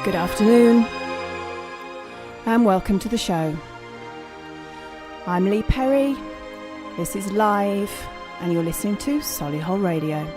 Good afternoon and welcome to the show. I'm Leigh Perry, this is Live and you're listening to Solihull Radio.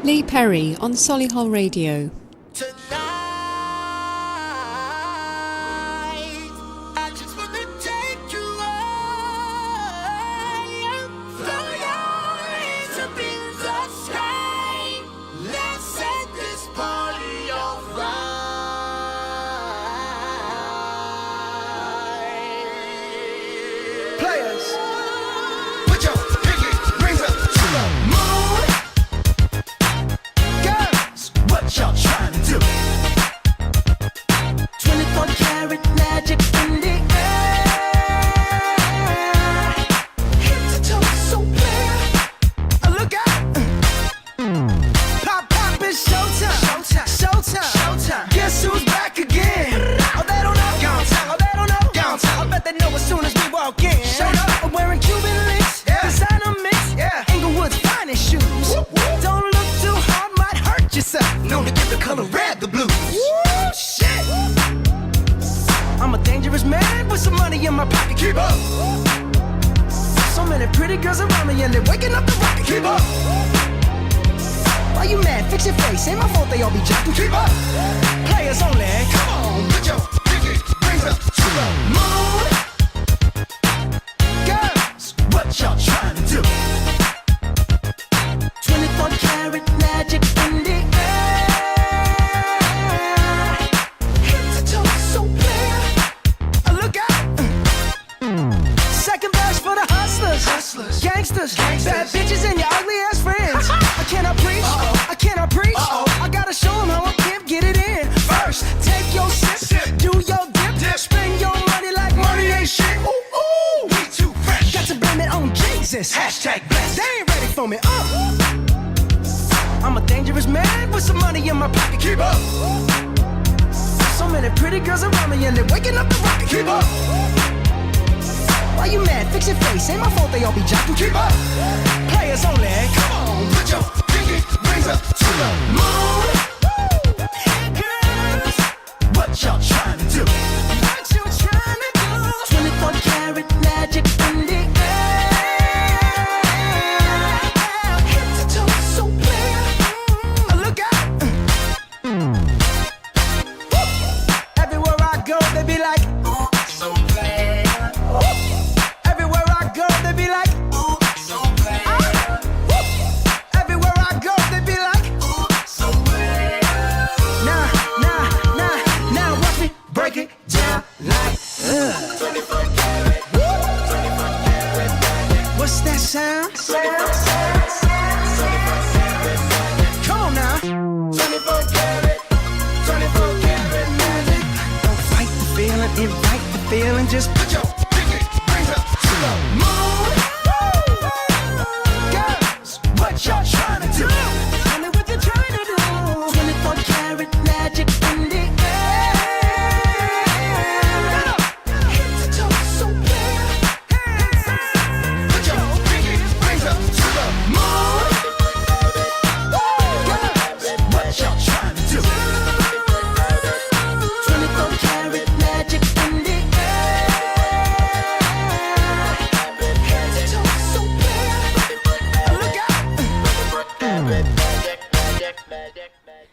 Leigh Perry on Solihull Radio. with some money in my pocket. Keep up. So many pretty girls around me and they're waking up the rocket. Keep up. Why you mad? Fix your face. Ain't my fault they all be jacking. Keep up. Players only. Come on, put your pinky rings up to the moon. Girls, what y'all trying to do? 24 karat magic in the air. Head to toe, so clear. Look out. Second verse for the hustlers, gangsters, bad bitches and your ugly ass friends. I cannot preach, I cannot preach. I gotta show them how a pimp get it in. First, take your sip, do your dip, spend your money like money ain't shit. Ooh, ooh, we too fresh. Got to blame it on Jesus. Hashtag blessed. They ain't ready for me. I'm a dangerous man with some money in my pocket. Keep up. So many pretty girls around me and they're waking up the rocket. Keep up. Why you mad? Fix your face. Ain't my fault they all be jocking. Keep up. Players only. Come on, put your pinky rings up to the moon. Girls, what y'all trying to do? What you trying to do? 24 karat magic in the air. Head to toe, so clear. Look out. Everywhere I go, they be like, ooh, so clear. Everywhere I go, they be like, ooh, so clear. Everywhere I go, they be like, ooh, so clear. Now, watch me break it down like, 24 karat, 24 karat magic. What's that sound? 24 karat, come on now. 24 karat, 24 karat magic. Don't fight the feeling, invite the feeling. Just put your pinky rings up to the moon. Girls, what y'all trying to do? Tell me what you trying to do. 24 karat magic in the air. Head to toe, so clear. Put your pinky rings up to the moon. Girls, what y'all trying to do? 24 karat magic in the air. Head to toe, so clear. Look out.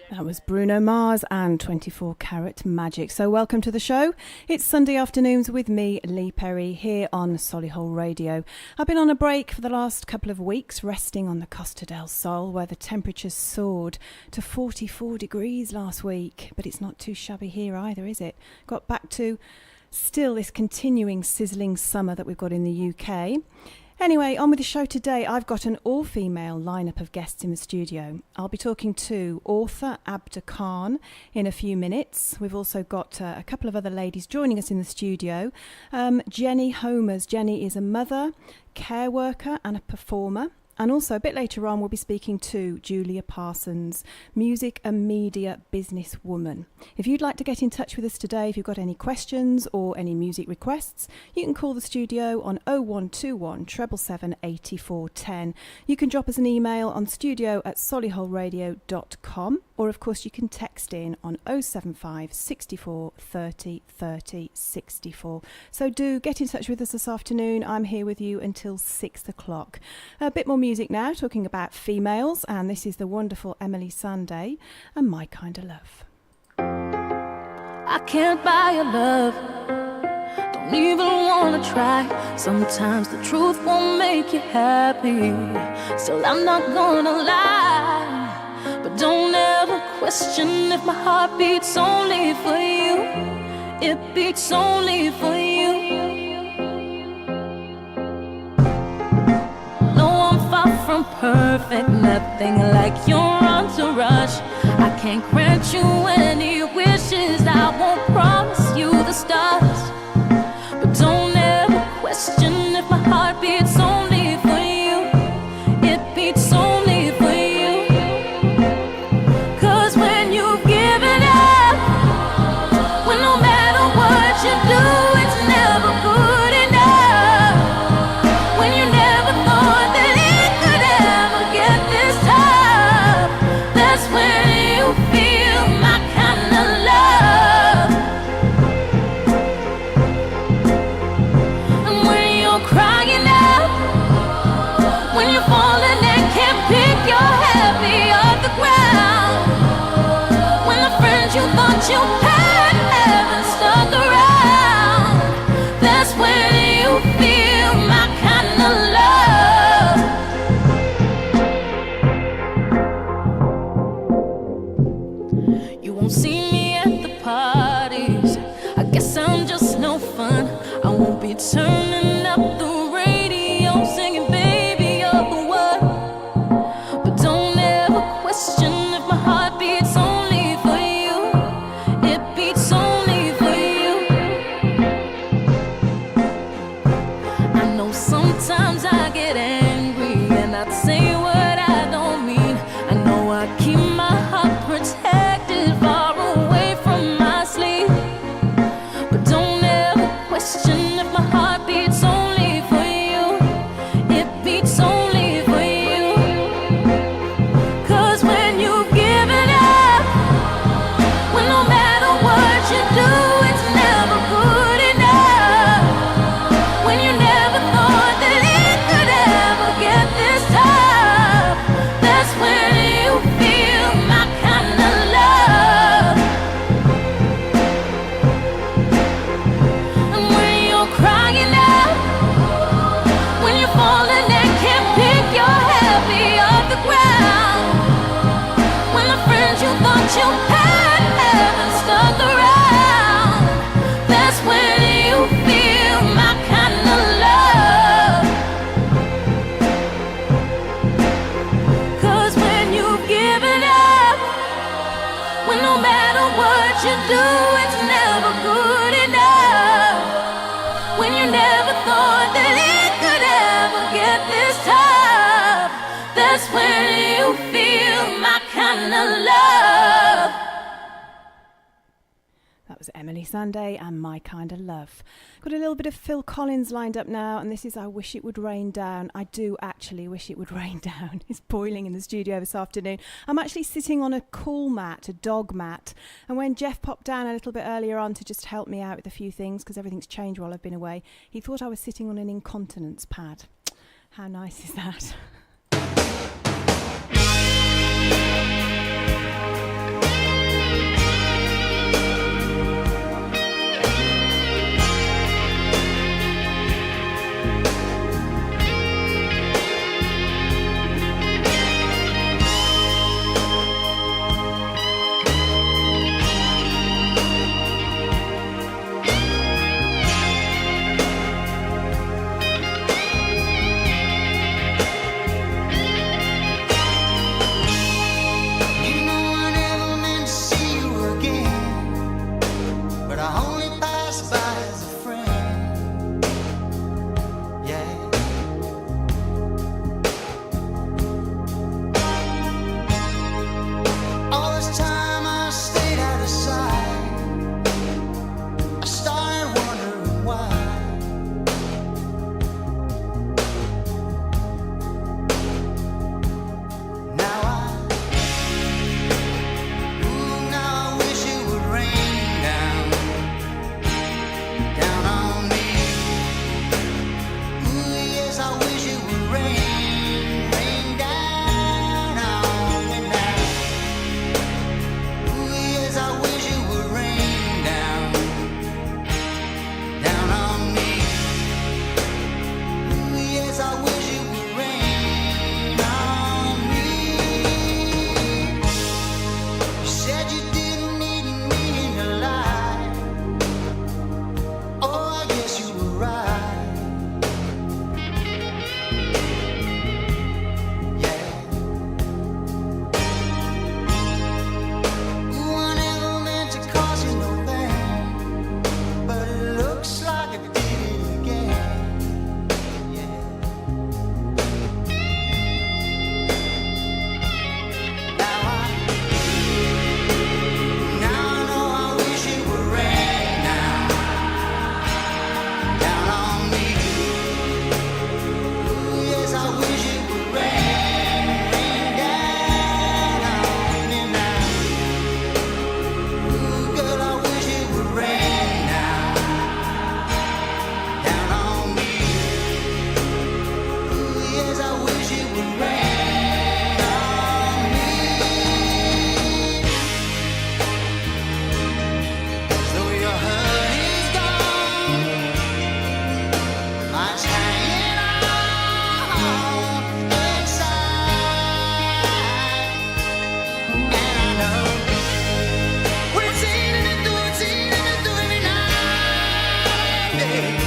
That was Bruno Mars and 24 Karat Magic. So welcome to the show. It's Sunday afternoons with me, Leigh Perry, here on Solihull Radio. I've been on a break for the last couple of weeks, resting on the Costa del Sol, where the temperatures soared to 44 degrees last week. But it's not too shabby here either, is it? Got back to still this continuing sizzling summer that we've got in the UK. Anyway, on with the show today. I've got an all-female lineup of guests in the studio. I'll be talking to author Abda Khan in a few minutes. We've also got a couple of other ladies joining us in the studio. Jenny Homers. Jenny is a mother, care worker and a performer. And also a bit later on, we'll be speaking to Julia Parsons, music and media businesswoman. If you'd like to get in touch with us today, if you've got any questions or any music requests, you can call the studio on 0121 777 8410. You can drop us an email on studio@solihullradio.com, or of course you can text in on 075 64 30 30 64. So do get in touch with us this afternoon. I'm here with you until 6 o'clock. A bit more music now, talking about females, and this is the wonderful Emily Sandé and My Kinda Love. I can't buy your love, don't even wanna try. Sometimes the truth won't make you happy, still I'm not gonna lie. But don't ever question if my heart beats only for you. It beats only for you. From perfect, nothing like your entourage. I can't grant you any wishes, I won't promise you the stars. But don't ever question if my heart beats only for you. It beats only for you. 'Cause when you've given up, when no matter what you do, it's never good enough. When you never thought that when you feel my kind of love. you're turning up the radio, singing, baby, you're the one. But don't ever question if my heart beats only for you. It beats only for you. I know sometimes I get angry and I'd say what I don't mean. I know I keep my heart protected far away from my sleep. But don't ever question if my heart beats only for you. It beats only for you. 'Cause when you've given up, when no matter what you do, it's never good enough. When you never thought that it could ever get this tough, that's when you feel my kind of love. And when you're crying out, when you're falling and can't pick your happy off the ground, when the friends you thought you had haven't stuck around, that's when you feel my kind of love. 'Cause when you've given up, when no matter what you do, it's never good enough. When you never thought that it could ever get this tough, that's when you feel my kind of love. That was Emily Sandé and My Kind of Love. Got a little bit of Phil Collins lined up now, and this is I Wish It Would Rain Down. I do actually wish it would rain down. It's boiling in the studio this afternoon. I'm actually sitting on a cool mat, a dog mat, and when Jeff popped down a little bit earlier on to just help me out with a few things, because everything's changed while I've been away, he thought I was sitting on an incontinence pad. How nice is that? You know I never meant to see you again, but I only passed by as a friend. Yeah. All this time I stayed out of sight. I started wondering why. Now I wish it would rain down on me. Ooh, yes, I wish it would rain down on me now. Ooh, yes, I wish it would rain down on me. Ooh, yes, I wish it would rain on me. You said you didn't need me in your life. Oh, I guess you were right. Yeah. Ooh, I never meant to cause you no pain, but it looks like I did it again. Yeah. Now I know I wish it would rain down on me. Ooh, yes, I wish it would rain down on me now. Ooh, girl, I wish it would rain down on me. Ooh, yes, I wish it would rain on me. So your hurt is gone, mine's hanging on inside, and I know what it's eating into every night, babe.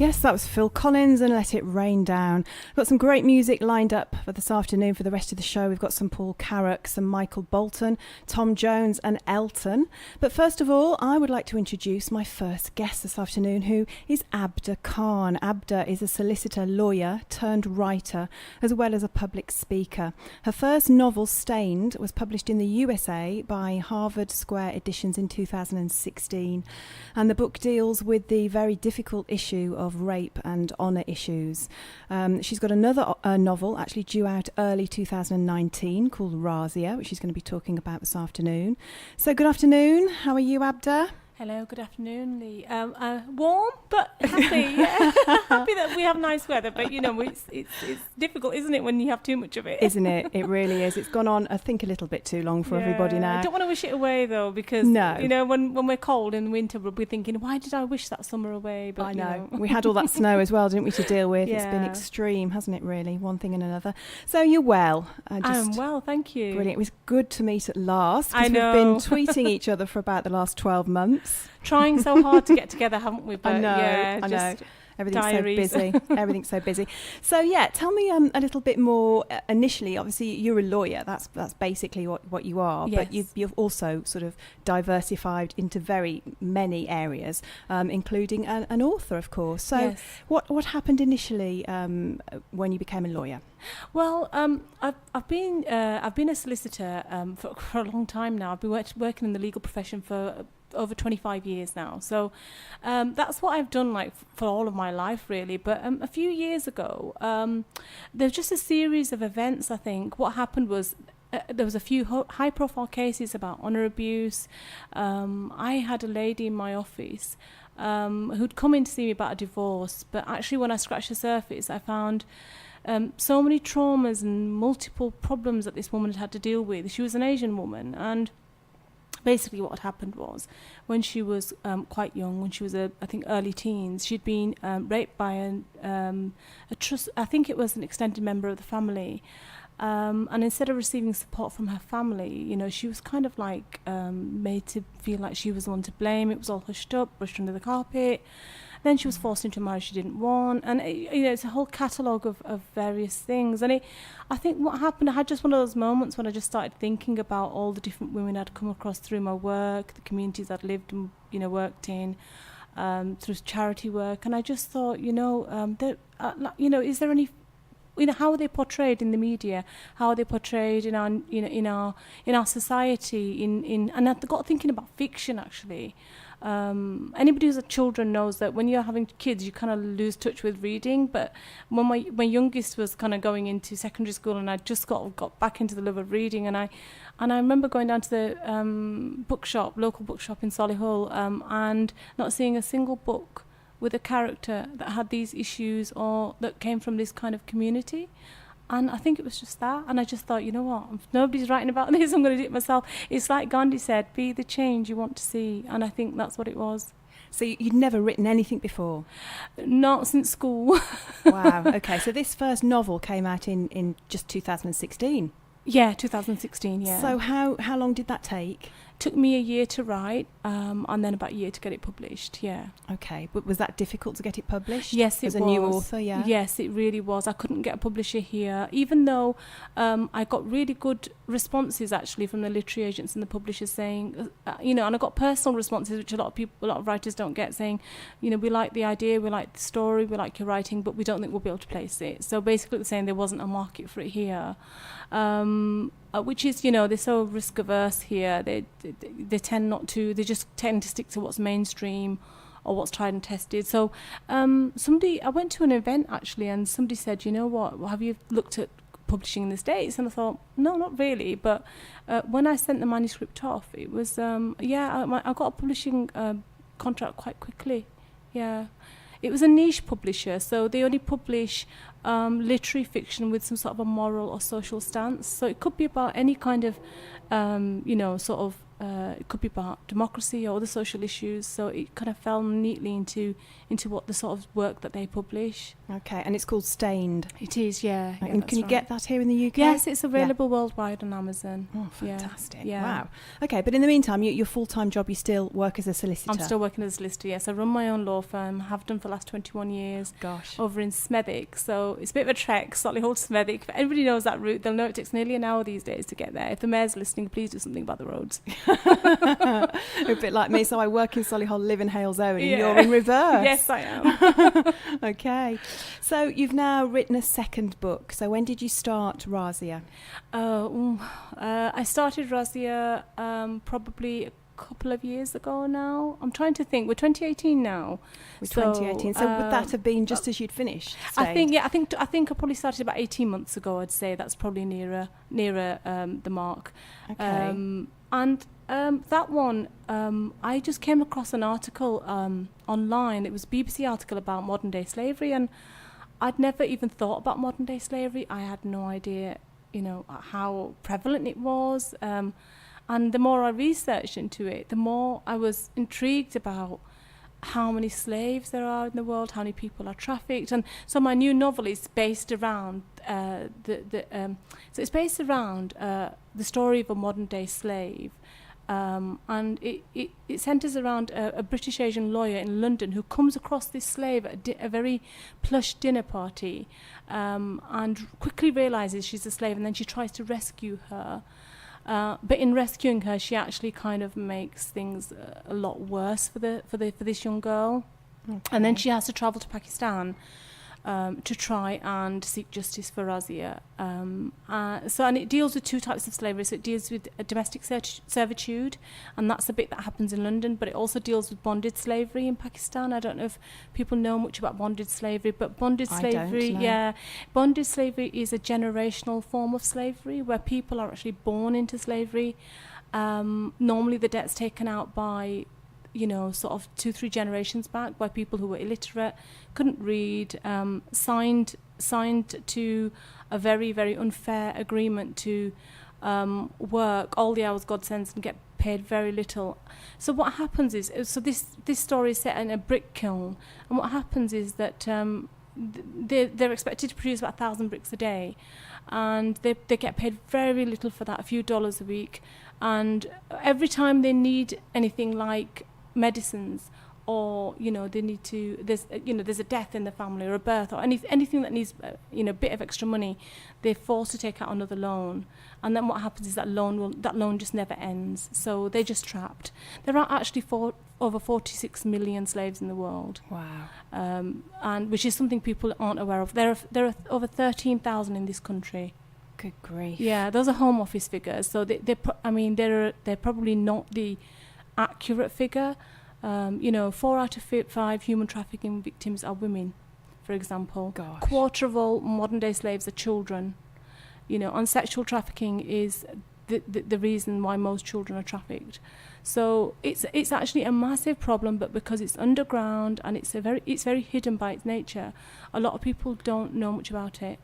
Yes, that was Phil Collins and Let It Rain Down. We've got some great music lined up for this afternoon for the rest of the show. We've got some Paul Carrack, some Michael Bolton, Tom Jones and Elton. But first of all, I would like to introduce my first guest this afternoon, who is Abda Khan. Abda is a solicitor, lawyer turned writer, as well as a public speaker. Her first novel, Stained, was published in the USA by Harvard Square Editions in 2016. And the book deals with the very difficult issue of rape and honour issues. She's got another novel actually due out early 2019 called Razia, which she's going to be talking about this afternoon. So good afternoon. How are you, Abda? Hello, good afternoon, Leigh. Warm, but happy. Yeah. Happy that we have nice weather, but you know, it's difficult, isn't it, when you have too much of it? Isn't it? It really is. It's gone on, I think, a little bit too long for everybody now. I don't want to wish it away, though, because, you know, when we're cold in winter, we'll be thinking, why did I wish that summer away? But, I know. We had all that snow as well, didn't we, to deal with? Yeah. It's been extreme, hasn't it, really? One thing and another. So you're well. I'm well, thank you. Brilliant. It was good to meet at last. I know. We've been tweeting each other for about the last 12 months. Trying so hard to get together, haven't we? But I know, yeah, I know. Everything's diaries. so busy. Everything's so busy. So yeah, tell me a little bit more. Initially, obviously, you're a lawyer. That's basically what you are. Yes. But you've also sort of diversified into very many areas, including an author, of course. So Yes. what happened initially when you became a lawyer? Well, I've been a solicitor for a long time now. I've been working in the legal profession for over 25 years now. So that's what I've done like for all of my life, really. But a few years ago, there was just a series of events. I think what happened was there was a few high-profile cases about honour abuse. I had a lady in my office who'd come in to see me about a divorce, but actually when I scratched the surface, I found so many traumas and multiple problems that this woman had to deal with. She was an Asian woman, and basically what had happened was when she was quite young, when she was I think early teens, she'd been raped by I think it was an extended member of the family. And instead of receiving support from her family, you know, she was kind of like made to feel like she was the one to blame. It was all hushed up, brushed under the carpet. Then she was forced into a marriage she didn't want. And, you know, it's a whole catalogue of various things. And I think what happened, I had just one of those moments when I just started thinking about all the different women I'd come across through my work, the communities I'd lived and, you know, worked in, through charity work. And I just thought, you know, is there any... You know, how are they portrayed in the media? How are they portrayed in our, you know, in our society? And I got thinking about fiction actually. Anybody who's a children knows that when you're having kids, you kind of lose touch with reading. But when my youngest was kind of going into secondary school, and I just got back into the love of reading, and I remember going down to the local bookshop in Solihull, and not seeing a single book with a character that had these issues or that came from this kind of community. And I think it was just that. And I just thought, you know what, if nobody's writing about this, I'm going to do it myself. It's like Gandhi said, be the change you want to see. And I think that's what it was. So you'd never written anything before? Not since school. Wow. Okay. So this first novel came out in just 2016. Yeah, 2016, yeah. So how long did that take? Took me a year to write, and then about a year to get it published, yeah. Okay, but was that difficult to get it published? Yes, it was. As a new author, yeah? Yes, it really was. I couldn't get a publisher here, even though I got really good responses, actually, from the literary agents and the publishers saying, you know, and I got personal responses, which a lot of writers don't get, saying, you know, we like the idea, we like the story, we like your writing, but we don't think we'll be able to place it. So basically they're saying there wasn't a market for it here. Which is, you know, they're so risk averse here. They tend not to. They just tend to stick to what's mainstream or what's tried and tested. So I went to an event actually, and somebody said, you know what, have you looked at publishing in the States? And I thought, no, not really. But when I sent the manuscript off, it was I got a publishing contract quite quickly. Yeah. It was a niche publisher, so they only publish literary fiction with some sort of a moral or social stance. So it could be about any kind of, you know, sort of it could be about democracy or other social issues. So it kind of fell neatly into what the sort of work that they publish. Okay, and it's called Stained. It is, yeah. And can you get that here in the UK? Yes, it's available worldwide on Amazon. Oh, fantastic. Yeah. Wow. Okay, but in the meantime, your full-time job, you still work as a solicitor? I'm still working as a solicitor, yes. I run my own law firm, have done for the last 21 years. Gosh. Over in Smethwick. So it's a bit of a trek, Solihull to Smethwick. If anybody knows that route, they'll know it takes nearly an hour these days to get there. If the mayor's listening, please do something about the roads. A bit like me. So I work in Solihull, live in Halesowen, and you're in reverse. Yes, I am. Okay. So you've now written a second book. So when did you start Razia? I started Razia probably a couple of years ago now. I'm trying to think. We're 2018 now. We're 2018. So would that have been just as you'd finished? I think I probably started about 18 months ago. I'd say that's probably nearer the mark. Okay. That one, I just came across an article online. It was a BBC article about modern day slavery, and I'd never even thought about modern day slavery. I had no idea, how prevalent it was. And the more I researched into it, the more I was intrigued about how many slaves there are in the world, how many people are trafficked. And so my new novel is based around the story of a modern day slave. And it centres around a British Asian lawyer in London who comes across this slave at a very plush dinner party, and quickly realises she's a slave, and then she tries to rescue her. But in rescuing her, she actually kind of makes things a lot worse for this young girl. Okay. And then she has to travel to Pakistan to try and seek justice for Razia. And it deals with two types of slavery. So it deals with domestic servitude, and that's the bit that happens in London, but it also deals with bonded slavery in Pakistan. I don't know if people know much about bonded slavery, but bonded slavery is a generational form of slavery where people are actually born into slavery. Normally the debt's taken out by sort of 2-3 generations back by people who were illiterate, couldn't read, signed to a very, very unfair agreement to work all the hours God sends and get paid very little. So what happens is, this story is set in a brick kiln, and what happens is that they're expected to produce about 1,000 bricks a day, and they get paid very little for that, a few dollars a week. And every time they need anything like medicines, or they need to, there's a death in the family or a birth or anything that needs a bit of extra money, they're forced to take out another loan, and then what happens is that loan just never ends, so they're just trapped. There are actually over 46 million slaves in the world. Wow. And which is something people aren't aware of. There are over 13,000 in this country. Good grief. Yeah, those are Home Office figures, so they're probably not the accurate figure. 4 out of 5 human trafficking victims are women, for example. Gosh. Quarter of all modern day slaves are children. And sexual trafficking is the reason why most children are trafficked. So it's actually a massive problem, but because it's underground and it's very hidden by its nature, a lot of people don't know much about it.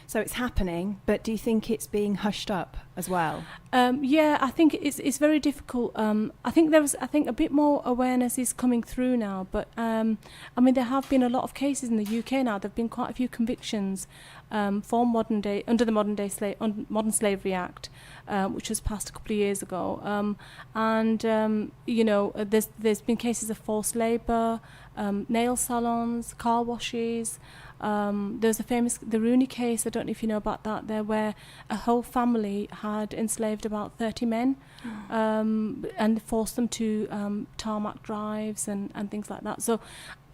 So it's happening, but do you think it's being hushed up as well? Yeah, I think it's very difficult. I think a bit more awareness is coming through now, but there have been a lot of cases in the UK now. There've been quite a few convictions for under the Modern Slavery Act, which was passed a couple of years ago. There's been cases of forced labour, nail salons, car washes. There's the Rooney case, I don't know if you know about that, there where a whole family had enslaved about 30 men and forced them to tarmac drives and things like that. So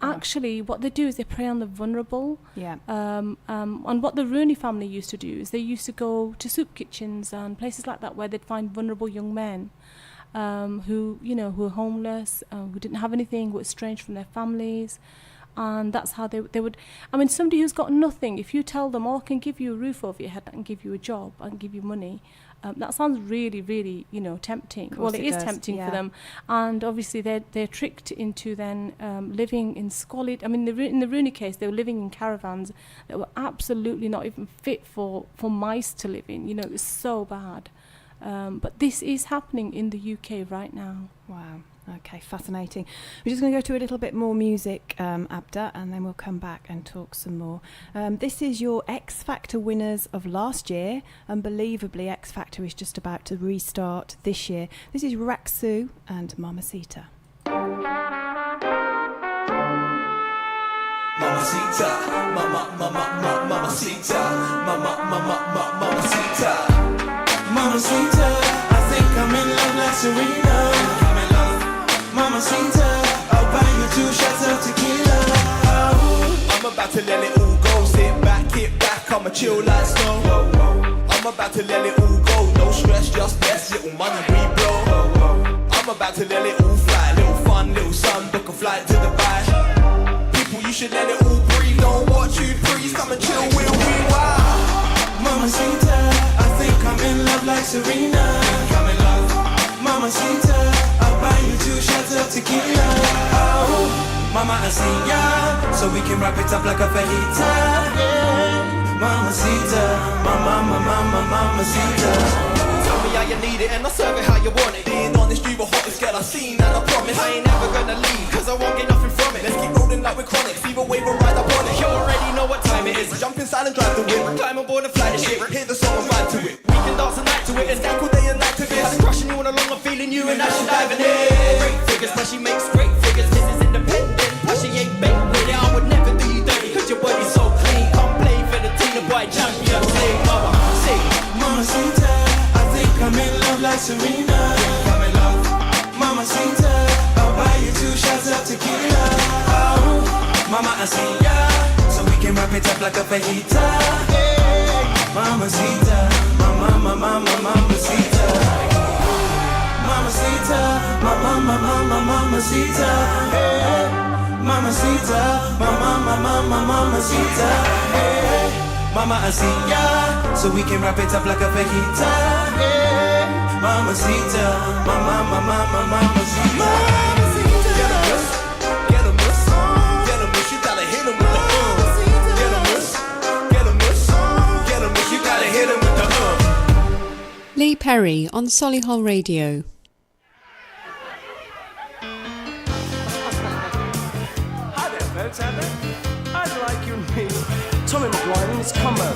actually what they do is they prey on the vulnerable. Yeah. And what the Rooney family used to do is they used to go to soup kitchens and places like that where they'd find vulnerable young men who were homeless, who didn't have anything, who were estranged from their families. And that's how they would. Somebody who's got nothing, if you tell them, I can give you a roof over your head, I can give you a job, I can give you money, that sounds really, really, tempting. Well, it is tempting for them. And obviously they're tricked into then living in squalid. In the Rooney case, they were living in caravans that were absolutely not even fit for mice to live in. It was so bad. But this is happening in the UK right now. Wow. Okay, fascinating. We're just going to go to a little bit more music, Abda, and then we'll come back and talk some more. This is your X Factor winners of last year. Unbelievably, X Factor is just about to restart this year. This is Raksu and Mamacita. Mamacita, mamacita, mamacita, mamacita. I think I'm in love like Serena. I'm in love, mamacita. I'll buy you 2 shots of tequila. Oh, I'm about to let it all go. Sit back, kick back. I'ma chill like snow. I'm about to let it all go. No stress, just best. Little money we blow. I'm about to let it all fly. Little fun, little sun. Book a flight to Dubai. You should let it all breathe. Don't watch you freeze. Come and chill with me. Wow. Mamacita, I think I'm in love like Serena. I'm in love. Mamacita, I'll buy you 2 shots of tequila. Oh, mama, I see ya, so we can wrap it up like a fajita. Yeah. Mamacita, mamacita. Tell me how you need it and I'll serve it how you want it. Being honest, you the hottest girl I've seen, and I promise I ain't never gonna leave, cause I won't get nothing from it. Let's keep rolling like we're chronic, either wave or ride up on it. You already know what time it is. Jump inside and drive the whip, climb aboard and fly the ship. Hear the song and vibe to it. We can dance the night to it, and stack all day and night to this. I'm crushing you all along, I'm feeling you and now she's diving in. Great figures, but she makes great figures. This is independent, but she ain't baked with it. I would never do you dirty, cause your body's so clean. Come play for the team, the boy champion. Say mama, say mamacita, I think I'm in love like Serena. I'm in love, mamacita, I'll buy you 2 shots of tequila. Oh, mama, I see ya, so we can wrap it up like a fajita. Hey, mamacita, mamacita, mamacita, mamacita. Hey, mamacita, mamacita. Hey, mama, I see ya, so we can wrap it up like a fajita. Hey, mamacita, mamacita. Get 'em, miss, get 'em, miss, get 'em, miss. You gotta hit 'em with the Get 'em, miss, get 'em, miss, get 'em, miss. You gotta hit 'em with the Leigh Perry on Solihull Radio. Hi there, folks, out there. I'd like you and me, Tommy McGuire and his combo.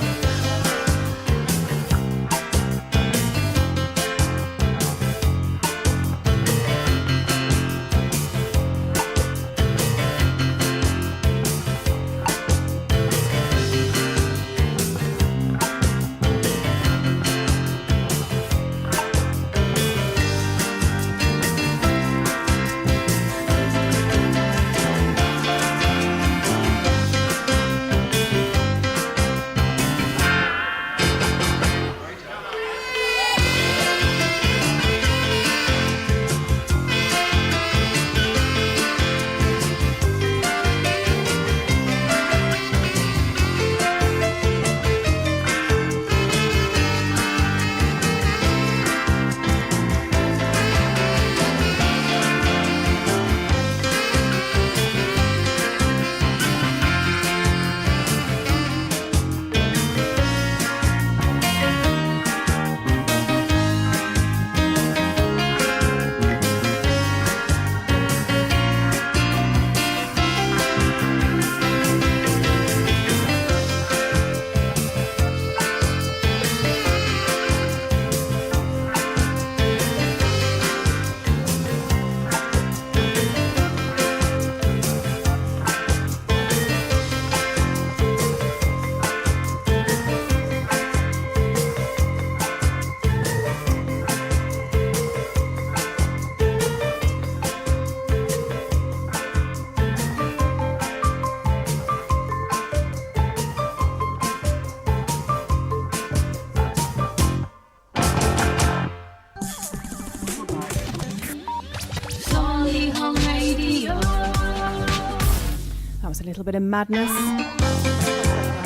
That was a little bit of madness. I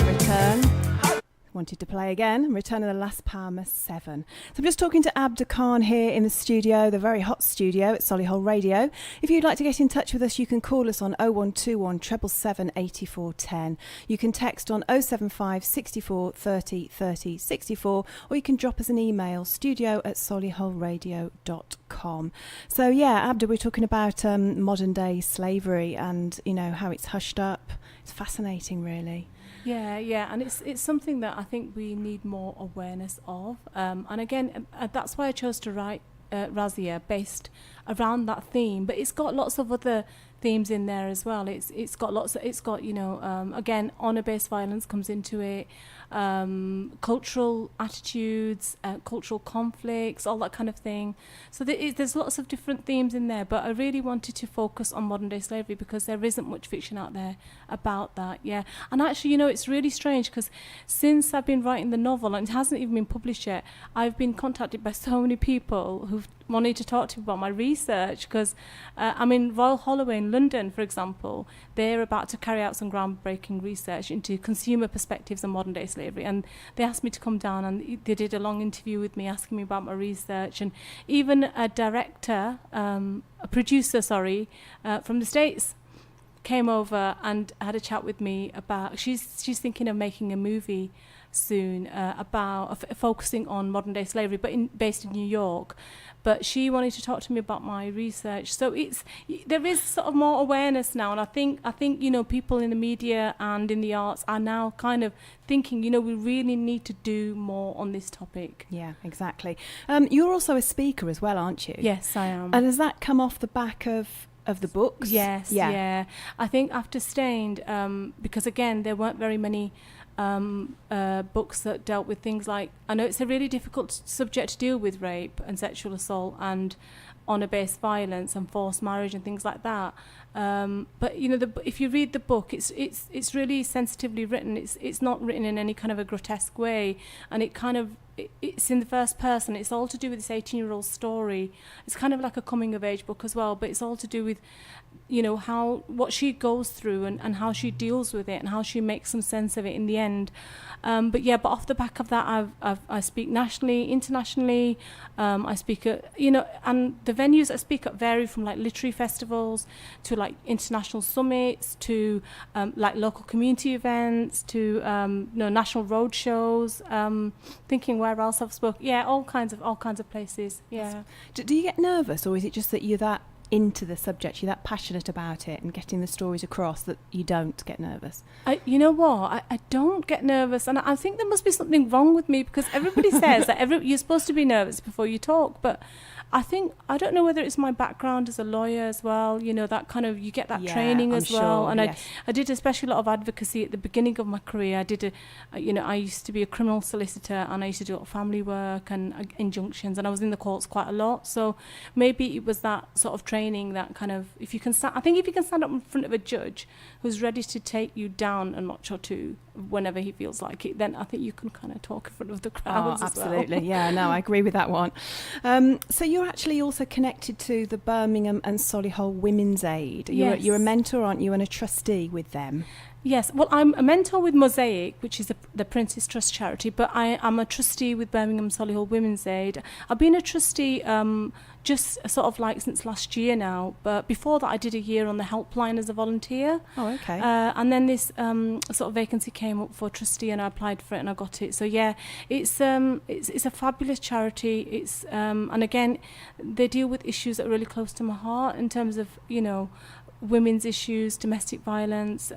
return. wanted to play again, Return of the Last Palmer 7. So I'm just talking to Abda Khan here in the studio, the very hot studio at Solihull Radio. If you'd like to get in touch with us, you can call us on 0121 777 8410. You can text on 075 64 30 30 64, or you can drop us an email, studio@solihullradio.com. So yeah, Abda, we're talking about modern day slavery and, you know, how it's hushed up. It's fascinating, really. Yeah, and it's something that I think we need more awareness of. And again, that's why I chose to write Razia based around that theme. But it's got lots of other themes in there as well. It's got you know, again, honour-based violence comes into it. Cultural attitudes, cultural conflicts, all that kind of thing. So there's lots of different themes in there, but I really wanted to focus on modern day slavery because there isn't much fiction out there about that. Yeah, and actually, you know, it's really strange because since I've been writing the novel, and it hasn't even been published yet, I've been contacted by so many people who've wanted to talk to me about my research because I'm in Royal Holloway in London, for example. They're about to carry out some groundbreaking research into consumer perspectives on modern day slavery, and they asked me to come down, and they did a long interview with me asking me about my research. And even a producer from the States came over and had a chat with me about she's thinking of making a movie soon about focusing on modern day slavery, but based in New York. But she wanted to talk to me about my research. So there is sort of more awareness now, and I think you know, people in the media and in the arts are now kind of thinking, you know, we really need to do more on this topic. Yeah, exactly. You're also a speaker as well, aren't you? Yes, I am. And has that come off the back of the books? Yes, yeah. I think after Stained, because again, there weren't very many books that dealt with things like, I know it's a really difficult subject to deal with, rape and sexual assault and honour-based violence and forced marriage and things like that. But you know, if you read the book, it's really sensitively written. It's not written in any kind of a grotesque way, and it's in the first person. It's all to do with this 18-year-old story. It's kind of like a coming-of-age book as well, but it's all to do with, you know, what she goes through and how she deals with it and how she makes some sense of it in the end. But off the back of that, I speak nationally, internationally. I speak at, you know, and the venues I speak at vary from like literary festivals to like international summits to like local community events to you know, national road shows. Thinking where else I've spoken. Yeah, all kinds of places. Yeah. Do you get nervous, or is it just that you're that into the subject, you're that passionate about it and getting the stories across that you don't get nervous? You know what? I don't get nervous, and I think there must be something wrong with me because everybody says that you're supposed to be nervous before you talk, but I don't know whether it's my background as a lawyer as well, you know, that kind of, you get that training as well. And yes. I did especially a lot of advocacy at the beginning of my career. I used to be a criminal solicitor, and I used to do a lot of family work and injunctions, and I was in the courts quite a lot. So maybe it was that sort of training that kind of, if you can stand up in front of a judge who's ready to take you down a notch or two whenever he feels like it, then I think you can kind of talk in front of the crowds. Oh, absolutely. Well. Yeah, no, I agree with that one. So you're actually also connected to the Birmingham and Solihull Women's Aid. You're a mentor, aren't you, and a trustee with them? Yes, well, I'm a mentor with Mosaic, which is the Prince's Trust charity, but I'm a trustee with Birmingham Solihull Women's Aid. I've been a trustee just sort of like since last year now, but before that I did a year on the helpline as a volunteer. Oh, okay. And then this sort of vacancy came up for trustee, and I applied for it and I got it. So yeah, it's a fabulous charity. It's and again, they deal with issues that are really close to my heart in terms of, you know, women's issues, domestic violence,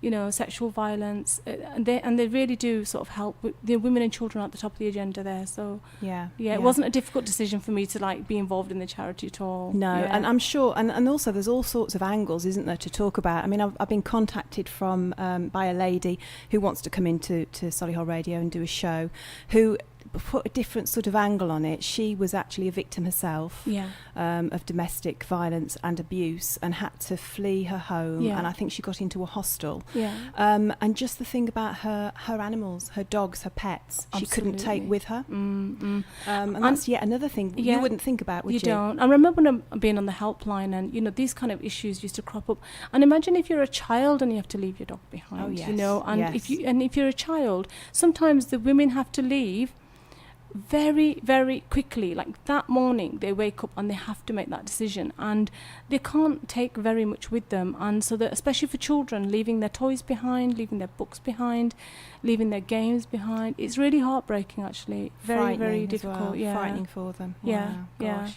you know, sexual violence, and they really do sort of help with the women and children at the top of the agenda there. So yeah, it wasn't a difficult decision for me to like be involved in the charity at all. No, and I'm sure, and also there's all sorts of angles, isn't there, to talk about. I mean, I've been contacted by a lady who wants to come into Solihull Radio and do a show, who put a different sort of angle on it. She was actually a victim herself Yeah. of domestic violence and abuse, and had to flee her home. Yeah. And I think she got into a hostel. Yeah. And just the thing about her animals, her dogs, her pets, she couldn't take Absolutely. with her. Mm-mm. And that's yet another thing Yeah. you wouldn't think about, would you? You don't. I remember when I'm being on the helpline, and these kind of issues used to crop up. And imagine if you're a child and you have to leave your dog behind. Oh, yes, And yes. if you're a child, sometimes the women have to leave very, very quickly. Like that morning, they wake up and they have to make that decision, and they can't take very much with them. And so that, especially for children, leaving their toys behind, leaving their books behind, leaving their games behind, it's really heartbreaking, actually. Very, very Frightening as well. difficult. Yeah. Frightening for them. Yeah, Wow, yeah.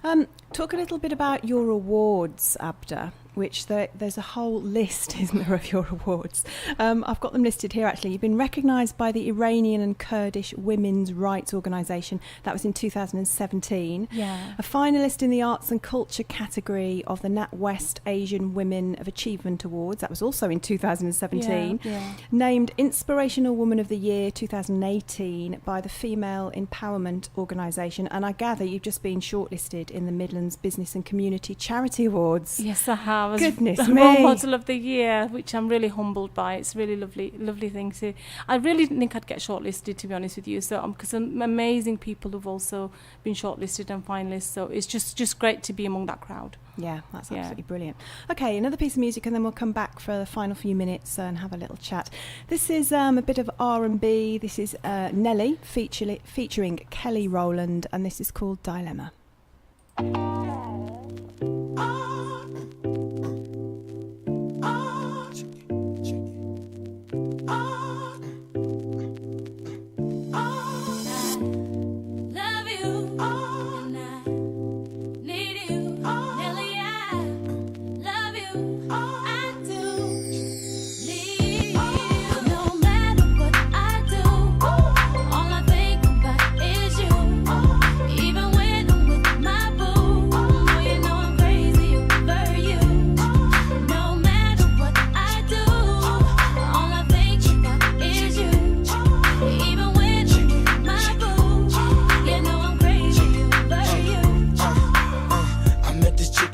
gosh. Talk a little bit about your awards, Abda, which there's a whole list, isn't there, of your awards? I've got them listed here, actually. You've been recognised by the Iranian and Kurdish Women's Rights Organisation. That was in 2017. Yeah. A finalist in the Arts and Culture category of the NatWest Asian Women of Achievement Awards. That was also in 2017. Yeah. Named Inspirational Woman of the Year 2018 by the Female Empowerment Organisation. And I gather you've just been shortlisted in the Midlands Business and Community Charity Awards. Yes, I have. As Goodness Role me. Model of the Year, which I'm really humbled by. It's a really lovely thing to. I really didn't think I'd get shortlisted, to be honest with you. So, because amazing people who've also been shortlisted and finalists. So it's just great to be among that crowd. Yeah, that's Yeah. absolutely brilliant. Okay, another piece of music, and then we'll come back for the final few minutes and have a little chat. This is a bit of R&B. This is Nelly featuring Kelly Rowland, and this is called Dilemma.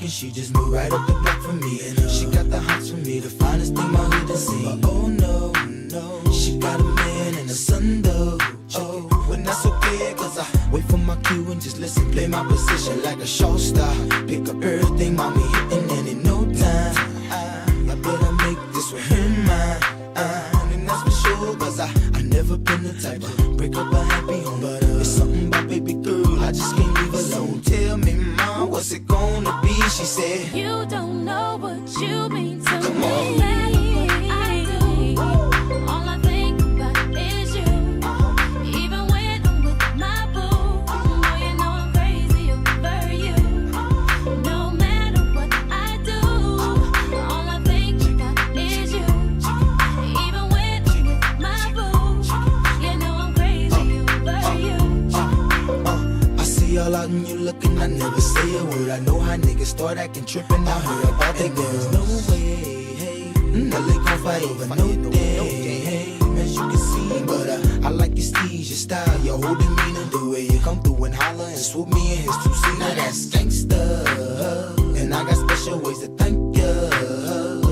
She just moved right up the block from me, and she got the hots for me, the finest thing my hood has seen. But oh no, she got a man and a son though. Oh, but that's okay, cause I wait for my cue and just listen, play my position like a show star. Pick up everything, mommy hitting, and in no time, I better make this with him mine. And that's for sure, cause I never been the type to break up a happy home. But it's something about baby girl, I just can't leave alone. Tell me, mom, what's it gonna be? She said, You don't know what you mean to Come me. on. No matter what I do, all I think about is you. Even when I'm with my boo, boy, you know I'm crazy over you. No matter what I do, all I think about is you. Even when I'm with my boo, you know I'm crazy over you. I see all out and you looking, I never say a word. I know how niggas start acting trippin'. I heard about the girls. No way, hey, Nelly gon' fight over no day, hey, as you can see. But I like your steez, your style, your whole demeanor, the way you come through and holler and swoop me in his two-seater. Now that's gangsta, and I got special ways to thank ya.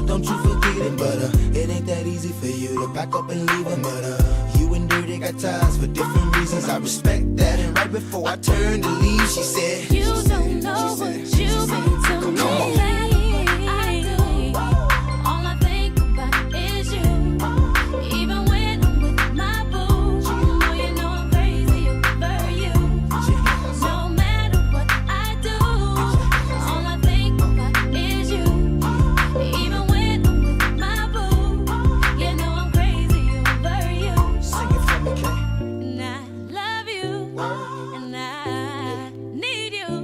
Don't you forget it, but it ain't that easy for you to back up and leave him. But you and Dirty got ties for different reasons. I respect that. And right before I turned to leave, she said, You don't know what you mean to me. Come on. No matter what I do, all I think about is you. Even when I'm with my boo, boy, you know I'm crazy over you. No matter what I do, all I think about is you. Even when I'm with my boo, you know I'm crazy over you. Sing it for me, Kay. And I love you, and I need you.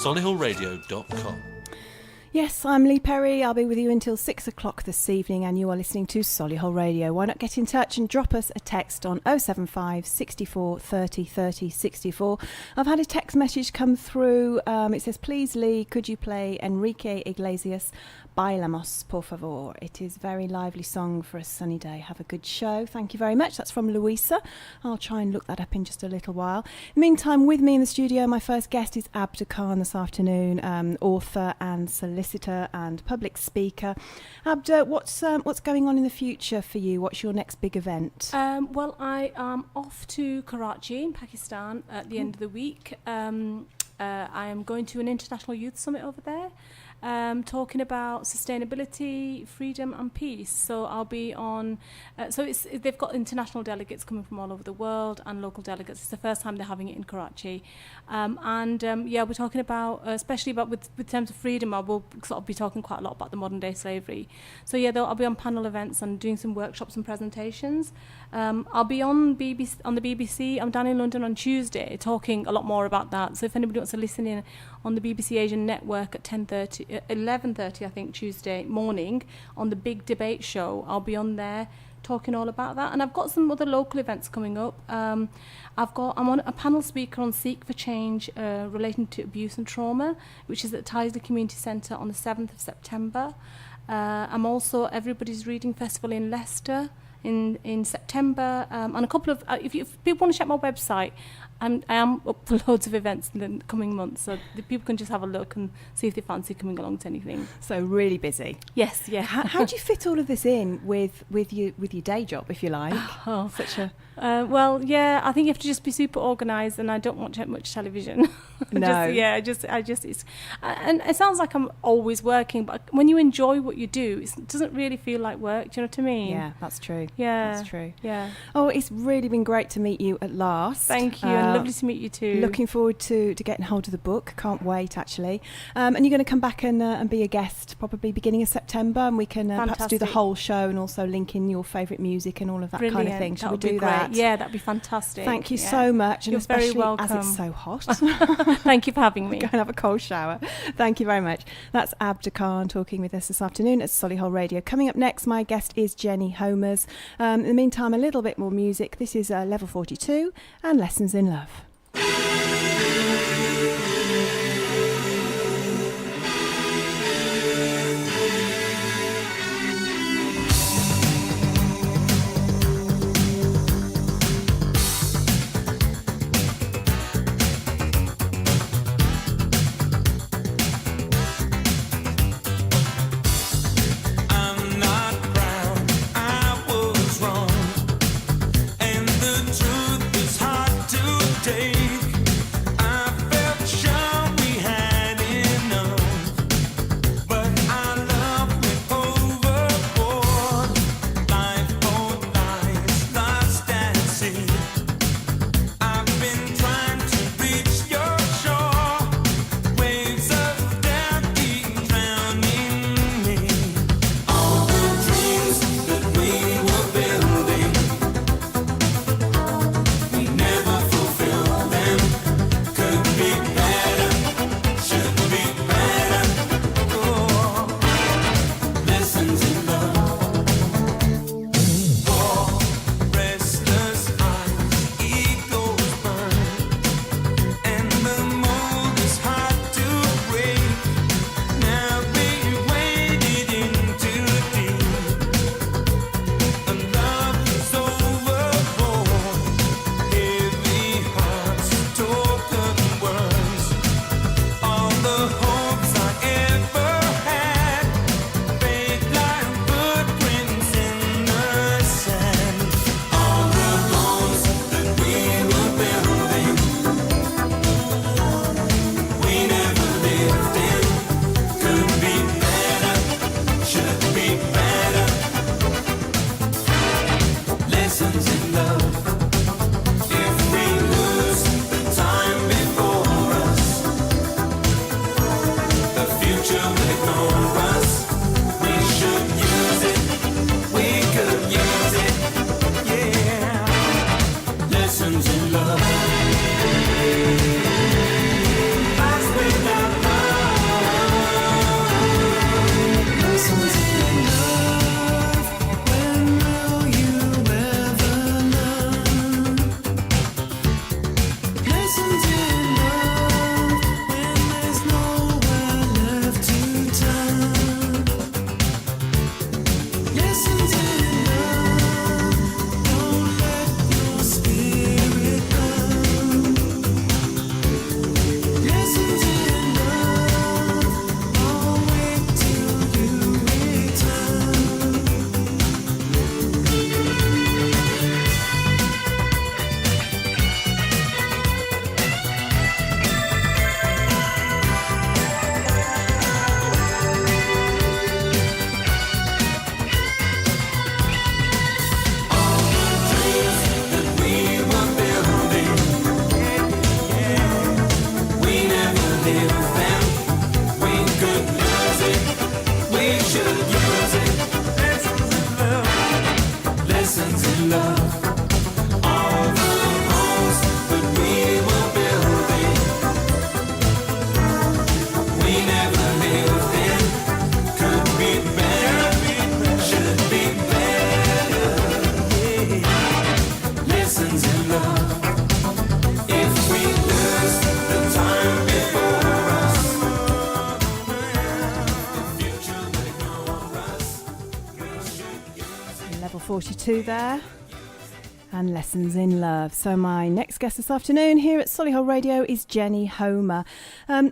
solihullradio.com. Yes, I'm Leigh Perry. I'll be with you until 6 o'clock this evening, and you are listening to Solihull Radio. Why not get in touch and drop us a text on 075 64 30 30 64. I've had a text message come through. It says, please, Leigh, could you play Enrique Iglesias, Bailamos, por favor? It is a very lively song for a sunny day. Have a good show. Thank you very much. That's from Louisa. I'll try and look that up in just a little while. In the meantime, with me in the studio, my first guest is Abda Khan this afternoon, author and solicitor and public speaker. Abda, what's going on in the future for you? What's your next big event? Well, I am off to Karachi in Pakistan at the end of the week. I am going to an international youth summit over there, talking about sustainability, freedom and peace. So I'll be on, they've got international delegates coming from all over the world and local delegates. It's the first time they're having it in Karachi. We're talking about, especially about with terms of freedom, I will sort of be talking quite a lot about the modern day slavery. So yeah, I'll be on panel events and doing some workshops and presentations. I'll be on the BBC. I'm down in London on Tuesday talking a lot more about that. So if anybody wants to listen in on the BBC Asian Network at 11:30, I think, Tuesday morning on the big debate show, I'll be on there talking all about that. And I've got some other local events coming up. I'm on a panel speaker on Seek for Change relating to abuse and trauma, which is at Tysley Community Centre on the 7th of September. I'm also at Everybody's Reading Festival in Leicester in September, and a couple of if people want to check my website, I am up for loads of events in the coming months, so the people can just have a look and see if they fancy coming along to anything. So really busy. Yes, yeah. How do you fit all of this in with your day job, if you like? Oh, such a well, yeah. I think you have to just be super organised, and I don't watch much television. No. It's, and it sounds like I'm always working, but when you enjoy what you do, it doesn't really feel like work. Do you know what I mean? Yeah, that's true. Yeah, that's true. Yeah. Oh, it's really been great to meet you at last. Thank you, and lovely to meet you too. Looking forward to getting hold of the book. Can't wait, actually. And you're going to come back and be a guest probably beginning of September, and we can perhaps do the whole show and also link in your favourite music and all of that kind of thing. Shall we do that? Yeah, that'd be fantastic. Thank you so much, and You're especially very welcome. as it's so hot. Thank you for having me. Go and have a cold shower. Thank you very much. That's Abda Khan talking with us this afternoon at Solihull Radio. Coming up next, my guest is Jenny Homers. In the meantime, a little bit more music. This is Level 42 and Lessons in Love. Truth is hard to take. I Level 42 there. And Lessons in Love. So my next guest this afternoon here at Solihull Radio is Jenny Homer.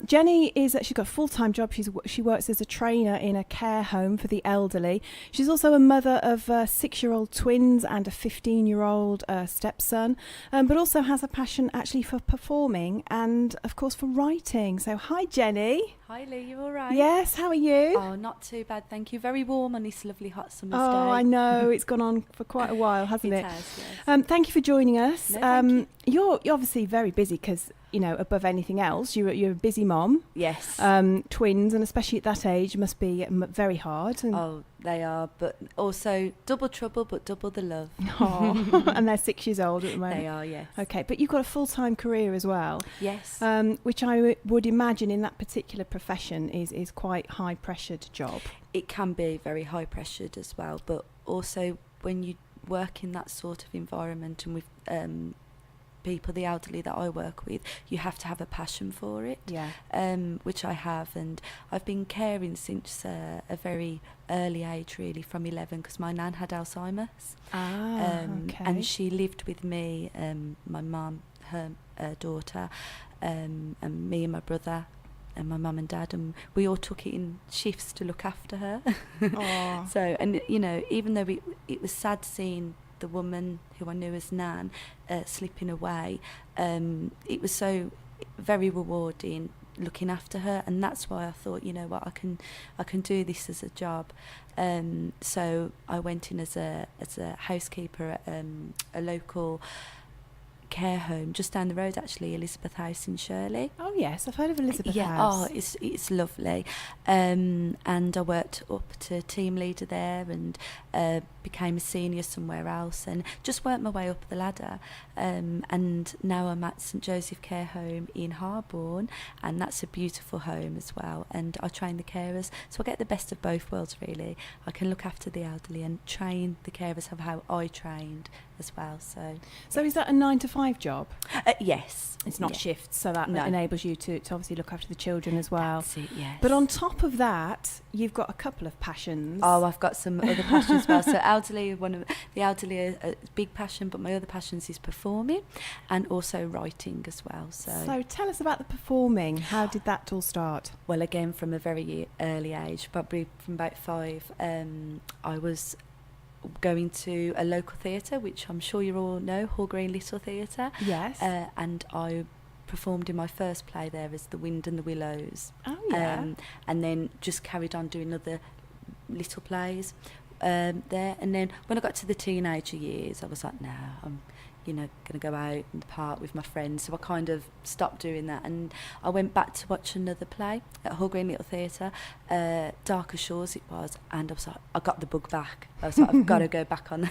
Jenny she's got a full-time job. She works as a trainer in a care home for the elderly. She's also a mother of 6-year-old twins and a 15-year-old stepson, but also has a passion actually for performing and, of course, for writing. So hi, Jenny. Hi Leigh, you all right? Yes, how are you? Oh, not too bad, thank you. Very warm on this lovely hot summer's day. Oh, I know. It's gone on for quite a while, hasn't it? It has, yes. Thank you for joining us. No, thank you. You're obviously very busy because, above anything else, you're a busy mom. Yes. Twins, and especially at that age, must be very hard. Oh, they are, but also double trouble, but double the love. Oh, and they're 6 years old at the moment. They are, yes. Okay, but you've got a full-time career as well. Yes. Which I would imagine in that particular profession is quite high-pressured job. It can be very high-pressured as well, but also when you work in that sort of environment and with people, the elderly that I work with, you have to have a passion for it. Yeah. Which I have, and I've been caring since a very early age, really, from 11, because my nan had Alzheimer's. Okay. And she lived with me, my mum, her daughter, and me and my brother, and my mum and dad, and we all took it in shifts to look after her. Oh. So, and even though it was sad seeing the woman who I knew as Nan slipping away, it was so very rewarding looking after her, and that's why I thought, what, I can do this as a job. So I went in as a housekeeper at a local care home just down the road, actually, Elizabeth House in Shirley. Oh yes, I've heard of Elizabeth Yeah, House. oh, it's lovely. And I worked up to team leader there, and became a senior somewhere else, and just worked my way up the ladder. And now I'm at St Joseph Care Home in Harborne, and that's a beautiful home as well. And I train the carers, so I get the best of both worlds, really. I can look after the elderly and train the carers of how I trained as well. So is that a 9-to-5 job? Yes. It's not Yeah. shifts, so that No. enables you to obviously look after the children as well. That's it, yes. But on top of that, you've got a couple of passions. Oh, I've got some other passions as well. So elderly, the elderly are a big passion, but my other passions is performing and also writing as well. So tell us about the performing. How did that all start? Well, again, from a very early age, probably from about 5, I was going to a local theatre, which I'm sure you all know, Hall Green Little Theatre. Yes. And I performed in my first play there as The Wind and the Willows. Oh, yeah. And then just carried on doing other little plays there. And then when I got to the teenager years, I was like, no, I'm going to go out in the park with my friends. So I kind of stopped doing that, and I went back to watch another play at Hall Green Little Theatre, Darker Shores it was, and I was like, I got the bug back. I was like, I've got to go back on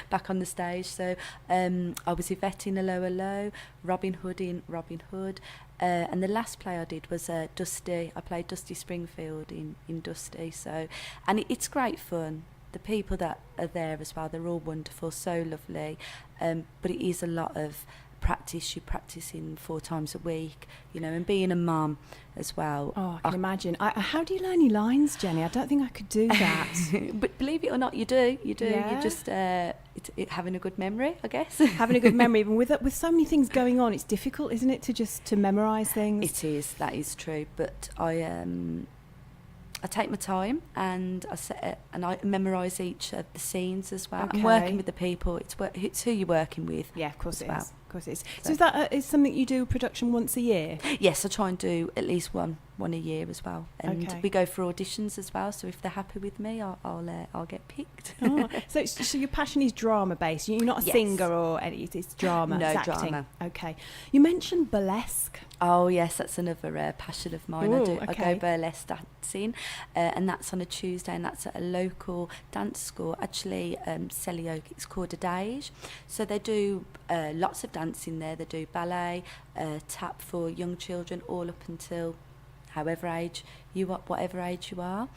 back on the stage. So I was Yvette in A Lower Low, Robin Hood in Robin Hood, and the last play I did was Dusty. I played Dusty Springfield in Dusty. So, and it's great fun. The people that are there as well, they're all wonderful, so lovely. But it is a lot of practice. You practice in 4 times a week, and being a mum as well. Oh, I can imagine. How do you learn your lines, Jenny? I don't think I could do that. But believe it or not, you do. Yeah. You just having a good memory, I guess. Having a good memory, even with so many things going on, it's difficult, isn't it, to memorise things? It is. That is true. But I take my time, and I memorise each of the scenes as well. Okay. I'm working with the people. It's who you're working with. Yeah, of course as it well. is. Of course it is. So is that is something you do production once a year? Yes, I try and do at least one a year as well. And Okay. we go for auditions as well. So if they're happy with me, I'll get picked. Oh, so your passion is drama based. You're not a Yes. singer or anything. It's drama. No, it's acting. drama. Okay. You mentioned burlesque. Oh yes, that's another passion of mine. Ooh, I okay. go burlesque dancing, and that's on a Tuesday, and that's at a local dance school, actually, Solihull. It's called Adage. So they do lots of dancing there. They do ballet, tap for young children, all up until whatever age you are.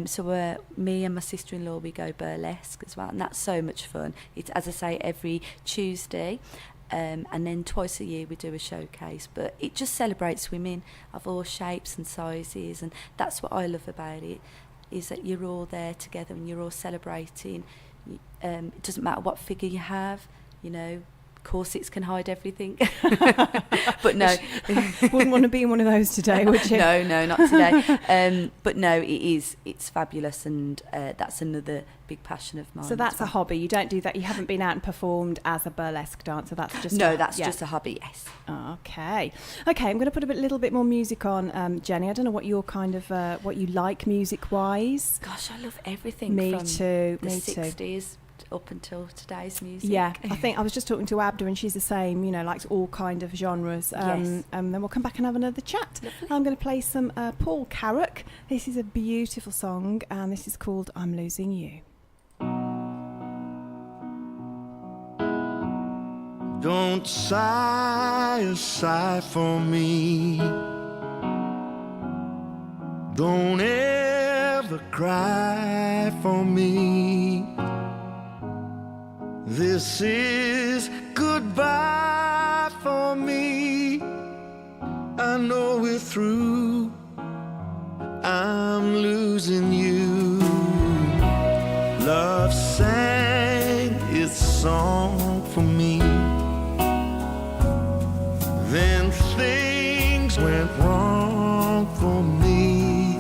So me and my sister-in-law, we go burlesque as well, and that's so much fun. It's, as I say, every Tuesday. And then twice a year we do a showcase, but it just celebrates women of all shapes and sizes, and that's what I love about it. is that you're all there together and you're all celebrating. It doesn't matter what figure you have, you know. Corsets can hide everything. But no. Wouldn't want to be in one of those today, would you? No, not today. But no, it's fabulous, and that's another big passion of mine. So that's a hobby. You don't do that. You haven't been out and performed as a burlesque dancer. That's just just a hobby. Yes. Okay. I'm going to put a little bit more music on, Jenny. I don't know what your kind of what you like music wise. Gosh, I love everything. Me from too. The Me 60s. Up until today's music. Yeah, I think I was just talking to Abda and she's the same, you know, likes all kind of genres. Yes. And then we'll come back and have another chat. Lovely. I'm going to play some Paul Carrack. This is a beautiful song and this is called I'm Losing You. Don't sigh a sigh for me. Don't ever cry for me. This is goodbye for me. I know we're through. I'm losing you. Love sang its song for me. Then things went wrong for me.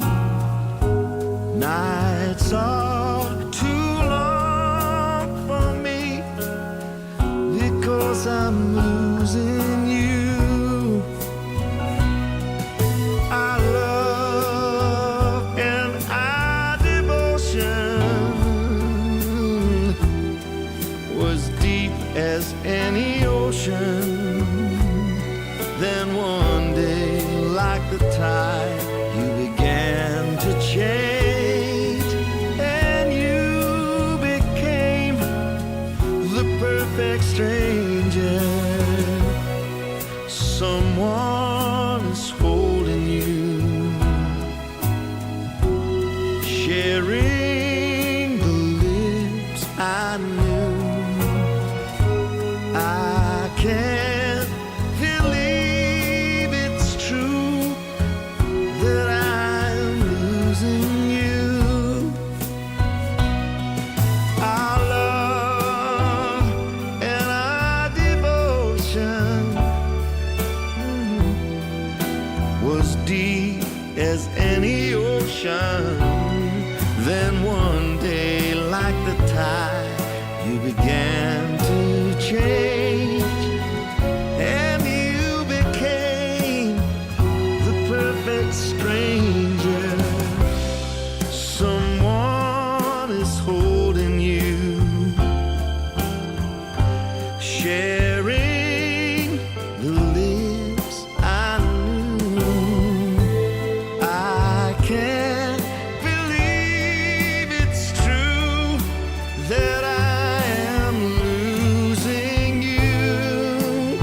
Nights are too long for me because I'm losing you. Our love and our devotion was deep as any ocean. Then one day, like the tide, you began to change, and you became the perfect stranger. Someone is holding you, sharing the lips I knew. I can't believe it's true that I'm losing you. Our love and our devotion was deep as any ocean. Then one day, like the tide, you began to change, and you became the perfect stranger. Someone is holding you, sharing the lips I knew. I can't believe it's true that I am losing you,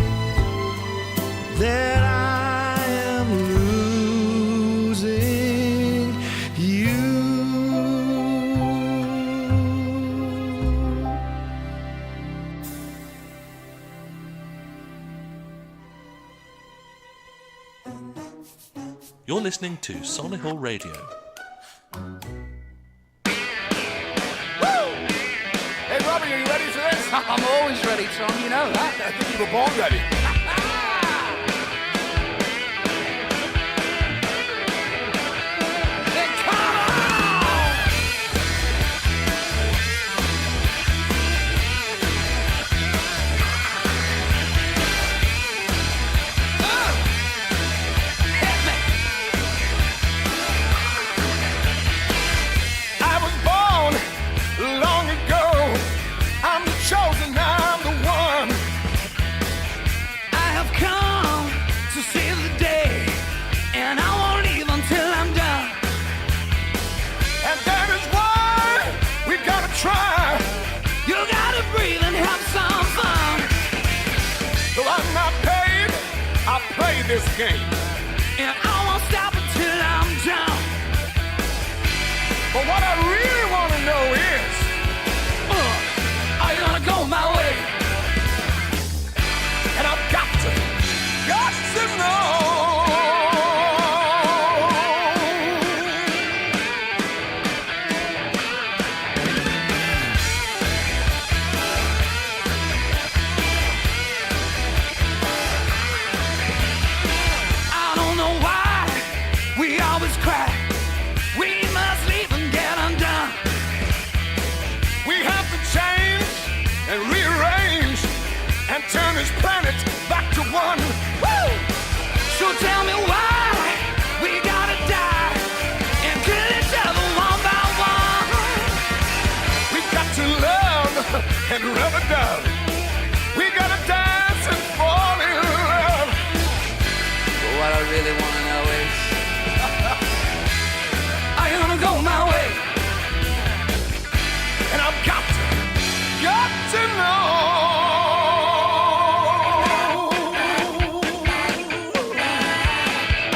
that I am losing you. You're listening to Solihull Radio. Hey, Robbie, are you ready for this? I'm always ready, Tom. You know that. I think you were born ready. Then come on! Hit me! I was born long ago. I'm the chosen, I'm the one. I have come to see the day, and I won't leave until I'm done. And that is why we gotta try. You gotta breathe and have some fun. Though I'm not paid, I play this game, and I won't stop until I'm done. But what I really want to know is, are you gonna go my way? And I've got to know. darling. We gotta dance and fall in love. But what I really wanna know is, I wanna go my way, and I've got to know.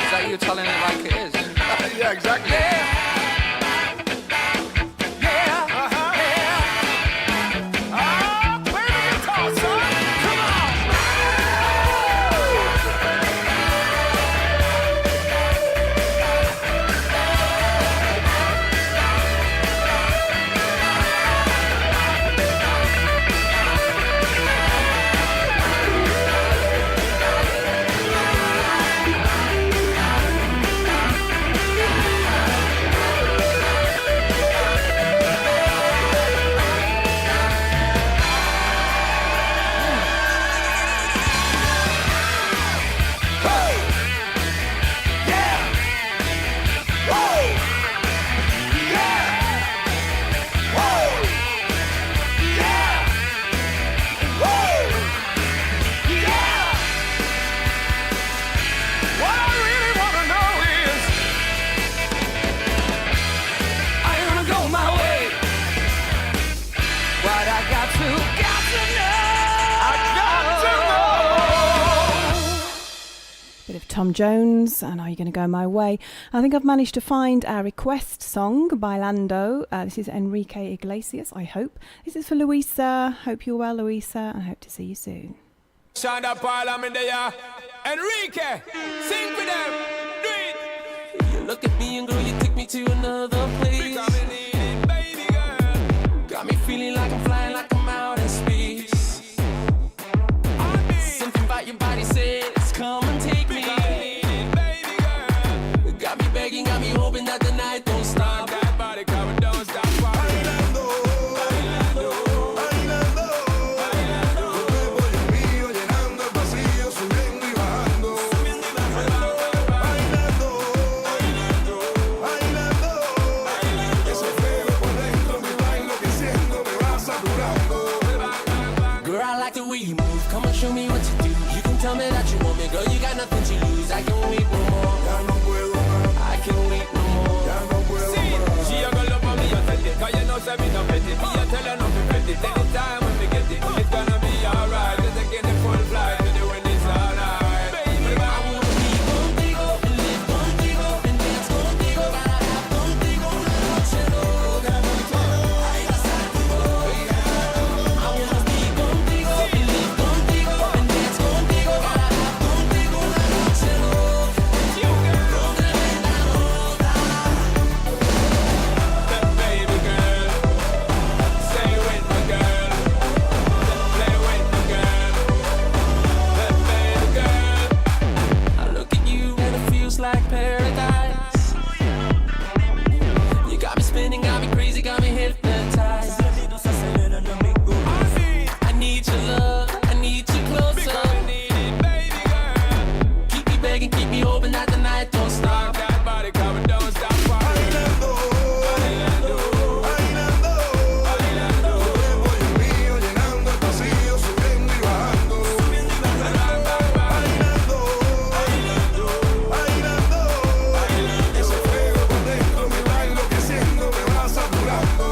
is that you telling it like it is? Yeah, exactly. Tom Jones and Are You Gonna Go My Way? I think I've managed to find our request song by Lando. This is Enrique Iglesias, I hope. This is for Louisa. Hope you're well, Louisa, and I hope to see you soon. Shonda Parliament there. Enrique, sing for them. Do it. You look at me and girl, you take me to another place. Baby girl. Got me feeling like I'm flying, like I'm out in space. Something about your body says, come and take me. Got me begging, got me hoping that the night don't stop. That body cover don't stop. Bailando, bailando, bailando, bailando. Tu cuerpo y el mío llenando el vacío, subiendo y bajando. Subiendo y bajando. Bailando, bailando, bailando, bailando. Ese fuego por dentro me va enloqueciendo, me va saturando. Girl, I like the way you move. Come on, show me what you do. You can tell me that you want me, girl. You got nothing to lose. I can wait no more. Ya no puedo más. I can wait no more. Ya no puedo más. She a go love for me, I tell it. 'Cause you know say me no petty. Me a tell her no be petty. Anytime when we get it, it's gonna be alright. We're taking the full flight to the when it's alright. Baby, I wanna be contigo and live contigo and dance contigo. Gotta have contigo una noche loca. Ahí va a estar tu boca. I wanna be contigo and live contigo and dance contigo. Gotta have contigo una noche loca. Con tremenda nota. baby girl, stay with me, girl. Play with me, girl. Baby girl. I look at you and it feels like paradise. You got me spinning, got me crazy, got me hypnotized. I need your love, I need you closer. Baby girl. Keep me begging, keep me hoping that the night don't stop. That body cover don't stop. Bailando, bailando, bailando, bailando. Tu cuerpo y el mío llenando el vacío, subiendo y bajando. Subiendo y bajando. Bailando, bailando, bailando, bailando. Ese fuego por dentro me va enloqueciendo, me va saturando.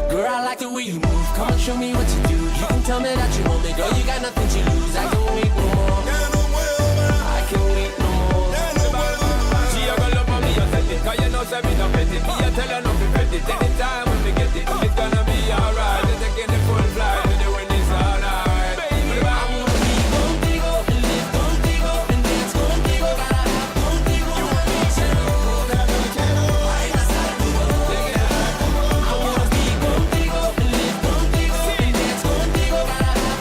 Girl, I like the way you move. Come on, show me what you do. You can tell me that you want me, girl. You got nothing to lose. I can wait no more. Ya no puedo más. I can wait no more. Ya no puedo más. She a go love for me, I tell it. 'Cause you know say me no petty. Me a tell her no be petty. Anytime when we get it, it's gonna be alright. We're taking the full flight to the when it's alright. Baby, I wanna be contigo and live contigo and dance contigo. Gotta have contigo una noche loca. Ahí va a estar tu boca. I wanna be contigo and live contigo and dance contigo. Gotta have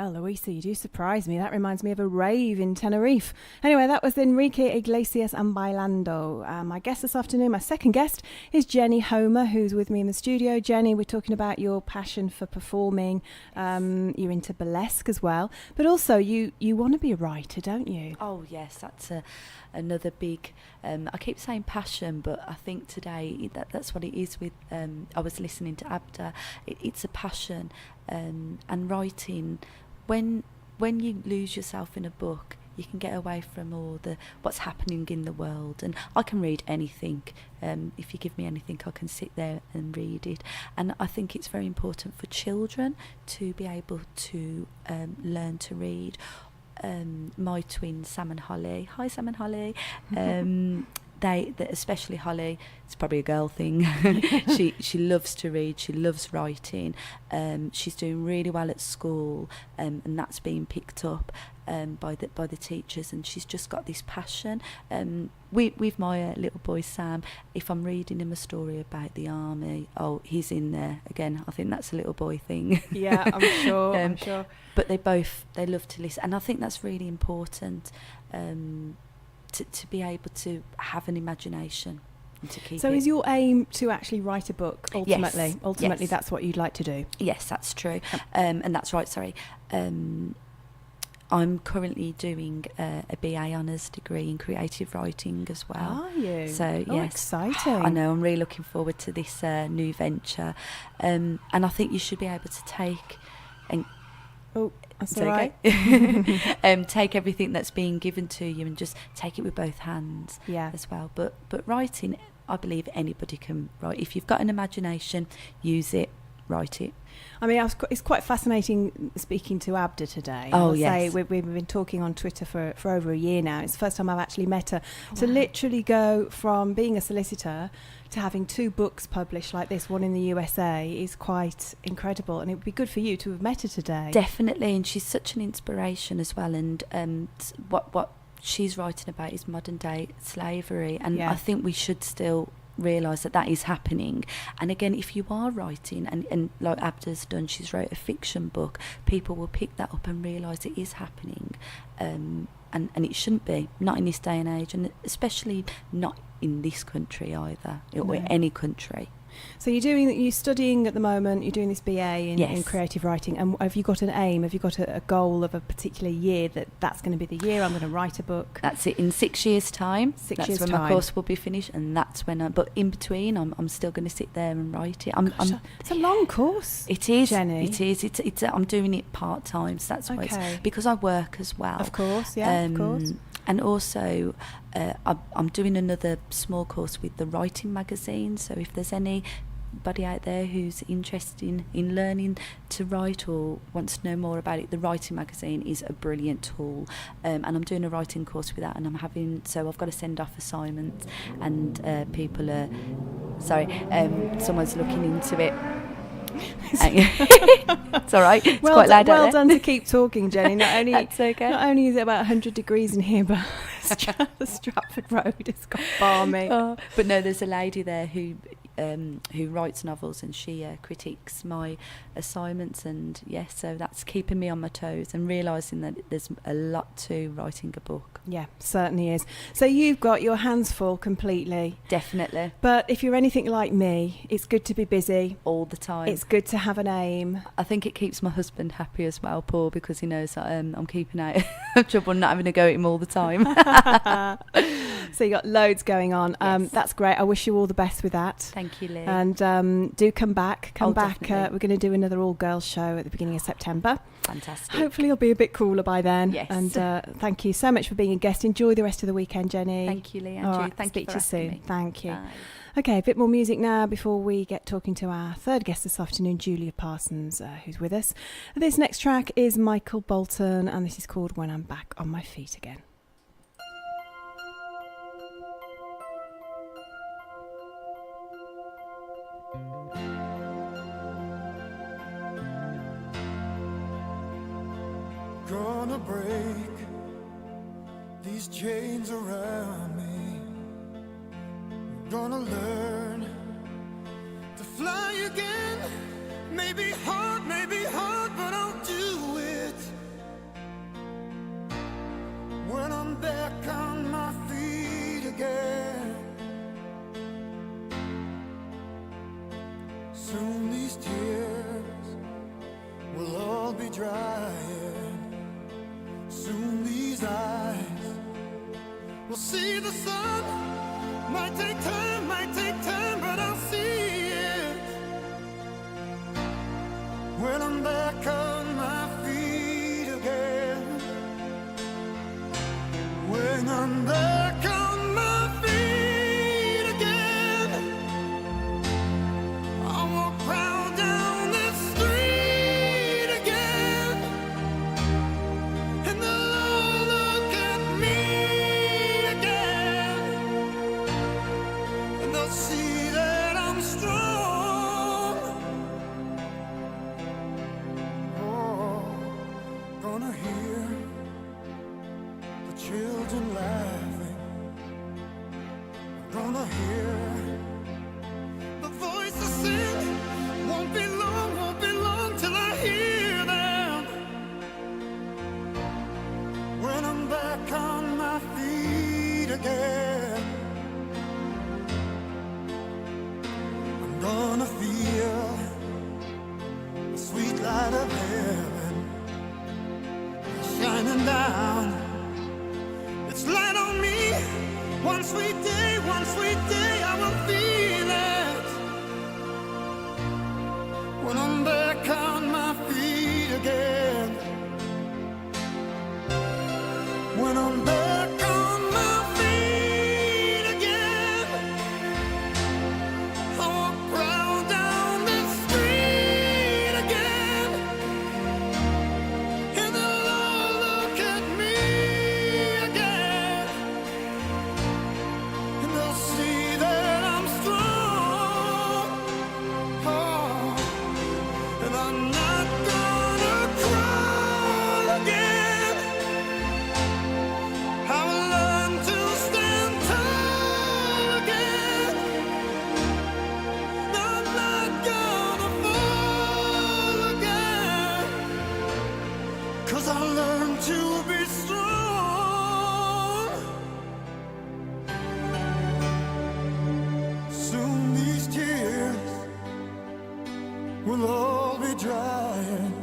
Well, Louisa, you do surprise me. That reminds me of a rave in Tenerife. Anyway, that was Enrique Iglesias and Bailando. My guest this afternoon, my second guest, is Jenny Homer, who's with me in the studio. Jenny, we're talking about your passion for performing. You're into burlesque as well. But also, you want to be a writer, don't you? Oh, yes, that's another big... I keep saying passion, but I think today that's what it is with... I was listening to Abda. It's a passion. And writing, when you lose yourself in a book, you can get away from all what's happening in the world. And I can read anything. If you give me anything, I can sit there and read it. And I think it's very important for children to be able to learn to read. My twins, Sam and Holly. Hi, Sam and Holly. They especially Holly, it's probably a girl thing. she loves to read, she loves writing. She's doing really well at school, and that's being picked up by the teachers, and she's just got this passion. With my little boy Sam, if I'm reading him a story about the army, he's in there again. I think that's a little boy thing. Yeah, I'm sure. I'm sure. But they love to listen, and I think that's really important. To be able to have an imagination and to keep So it. is your aim to actually write a book ultimately? Yes. Ultimately, Yes. That's what you'd like to do? Yes, that's true. And that's right, sorry. I'm currently doing a BA honours degree in creative writing as well. Are you? So, yes. Exciting. I know, I'm really looking forward to this new venture. And I think you should be able to take... That's It's all right. okay. Take everything that's being given to you and just take it with both hands as well. But writing, I believe anybody can write. If you've got an imagination, use it, write it. I mean, it's quite fascinating speaking to Abda today. Oh, I'll yes. say we've been talking on Twitter for over a year now. It's the first time I've actually met her. To literally go from being a solicitor to having 2 books published like this, one in the USA, is quite incredible. And it would be good for you to have met her today. Definitely, and she's such an inspiration as well. And what she's writing about is modern day slavery, and I think we should still realise that is happening. And again, if you are writing, and like Abda's done, she's wrote a fiction book, people will pick that up and realise it is happening, and it shouldn't be, not in this day and age, and especially not in this country either, or any country. So you're studying at the moment, you're doing this BA in creative writing, and have you got an aim, have you got a goal of a particular year that's going to be the year I'm going to write a book? That's it, in 6 years' time. That's when my course will be finished, and that's when but in between I'm still going to sit there and write it. It's a long course. It is, Jenny. It is. It's I'm doing it part-time, so that's why it's, because I work as well. Of course, of course. And also, I'm doing another small course with the writing magazine. So if there's anybody out there who's interested in learning to write or wants to know more about it, the writing magazine is a brilliant tool. And I'm doing a writing course with that, and so I've got to send off assignments, and people are... Sorry, someone's looking into it. It's all right. It's quite loud. Well done to keep talking, Jenny. That's okay. Not only is it about 100 degrees in here, but the Stratford Road has got balmy. But no, there's a lady there who writes novels, and she critiques my assignments, and so that's keeping me on my toes and realising that there's a lot to writing a book. Yeah, certainly is. So you've got your hands full completely. Definitely. But if you're anything like me, it's good to be busy all the time. It's good to have an aim. I think it keeps my husband happy as well, Paul, because he knows that I'm keeping out of trouble and not having to go at him all the time. So you got loads going on. Yes. That's great. I wish you all the best with that. Thank you, Leigh. And do come back. Come back. Definitely. We're going to do another all-girls show at the beginning of September. Fantastic. Hopefully it'll be a bit cooler by then. Yes. And thank you so much for being a guest. Enjoy the rest of the weekend, Jenny. Thank you, Leigh. All right, Thank you speak for to you asking soon. me. Thank you. Bye. Okay, a bit more music now before we get talking to our third guest this afternoon, Julia Parsons, who's with us. This next track is Michael Bolton, and this is called When I'm Back on My Feet Again. Gonna break these chains around me. Gonna learn to fly again. Maybe hard, but I'll do it. gonna feel the sweet light of heaven shining down. It's light on me. One sweet day I will feel it. When I'm back on my feet again. When I'm back on my feet again. I walk proud down the street again. And they'll all look at me again. And they'll see that I'm strong. Oh, and I'm not gonna crawl again. I will learn to stand tall again. I'm not gonna fall again. 'Cause I learned to be strong. Soon these tears will all be drying.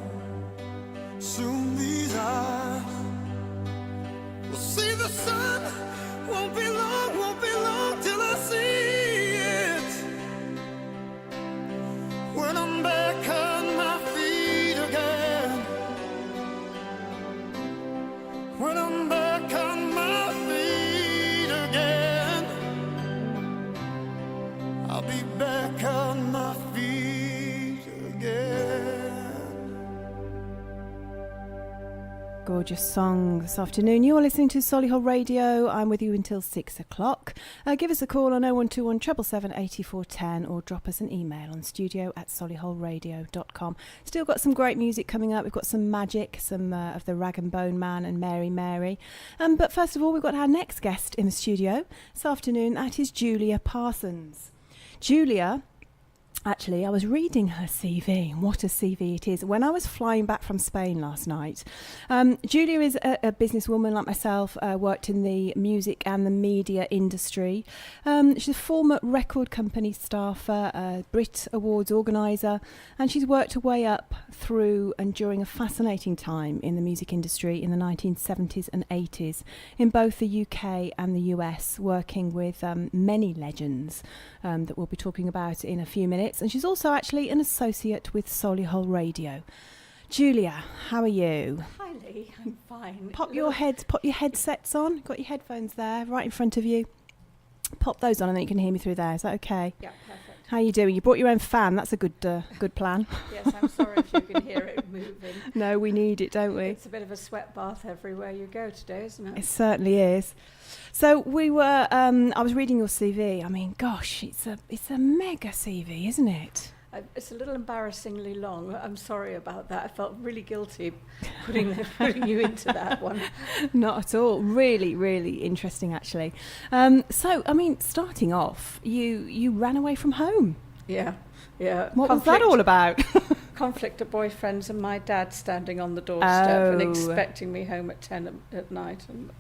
Soon these eyes will see the sun. Won't be long till I see it. When I'm back on my feet again. When I'm back on my feet again. I'll be back on my feet again. Gorgeous song this afternoon. You're listening to Solihull Radio. I'm with you until 6 o'clock. Give us a call on 0121 777 8410 or drop us an email on studio@solihullradio.com. Still got some great music coming up. We've got some magic, some of the Rag and Bone Man and Mary Mary. But first of all, we've got our next guest in the studio this afternoon. That is Julia Parsons. Julia, actually, I was reading her CV, and what a CV it is. When I was flying back from Spain last night, Julia is a businesswoman like myself, worked in the music and the media industry. She's a former record company staffer, a Brit Awards organiser, and she's worked her way up through and during a fascinating time in the music industry in the 1970s and 80s in both the UK and the US, working with many legends that we'll be talking about in a few minutes. And she's also actually an associate with Solihull Radio. Julia, how are you? Hi Leigh, I'm fine. Pop your headsets on. Got your headphones there, right in front of you. Pop those on, and then you can hear me through there. Is that okay? Yeah, perfect. How are you doing? You brought your own fan. That's a good plan. Yes, I'm sorry if you can hear it moving. No, we need it, don't we? It's a bit of a sweat bath everywhere you go today, isn't it? It certainly is. So we were. I was reading your CV. I mean, gosh, it's a mega CV, isn't it? It's a little embarrassingly long. I'm sorry about that. I felt really guilty putting you into that one. Not at all. Really, really interesting, actually. So, I mean, starting off, you ran away from home. Yeah. What was that all about? Conflict of boyfriends and my dad standing on the doorstep and expecting me home at 10 at night. And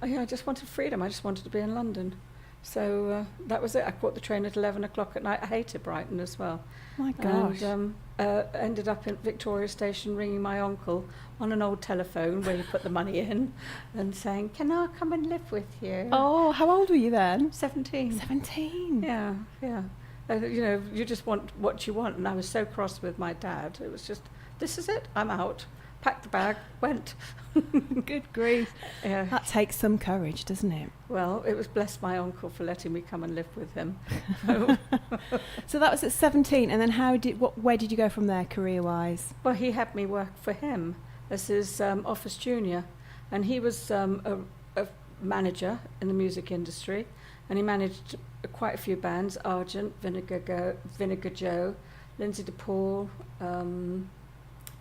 I just wanted freedom. I just wanted to be in London. So that was it. I caught the train at 11 o'clock at night. I hated Brighton as well. My gosh. And ended up in Victoria Station ringing my uncle on an old telephone where you put the money in and saying, "Can I come and live with you?" Oh, how old were you then? 17. 17? Yeah. You just want what you want. And I was so cross with my dad. It was just, this is it. I'm out. Packed the bag, went. Good grief. Yeah. That takes some courage, doesn't it? Well, it was bless my uncle for letting me come and live with him. So that was at 17, and then where did you go from there career-wise? Well, he had me work for him as his office junior, and he was a manager in the music industry, and he managed quite a few bands: Argent, Vinegar Joe, Lindsay DePaul,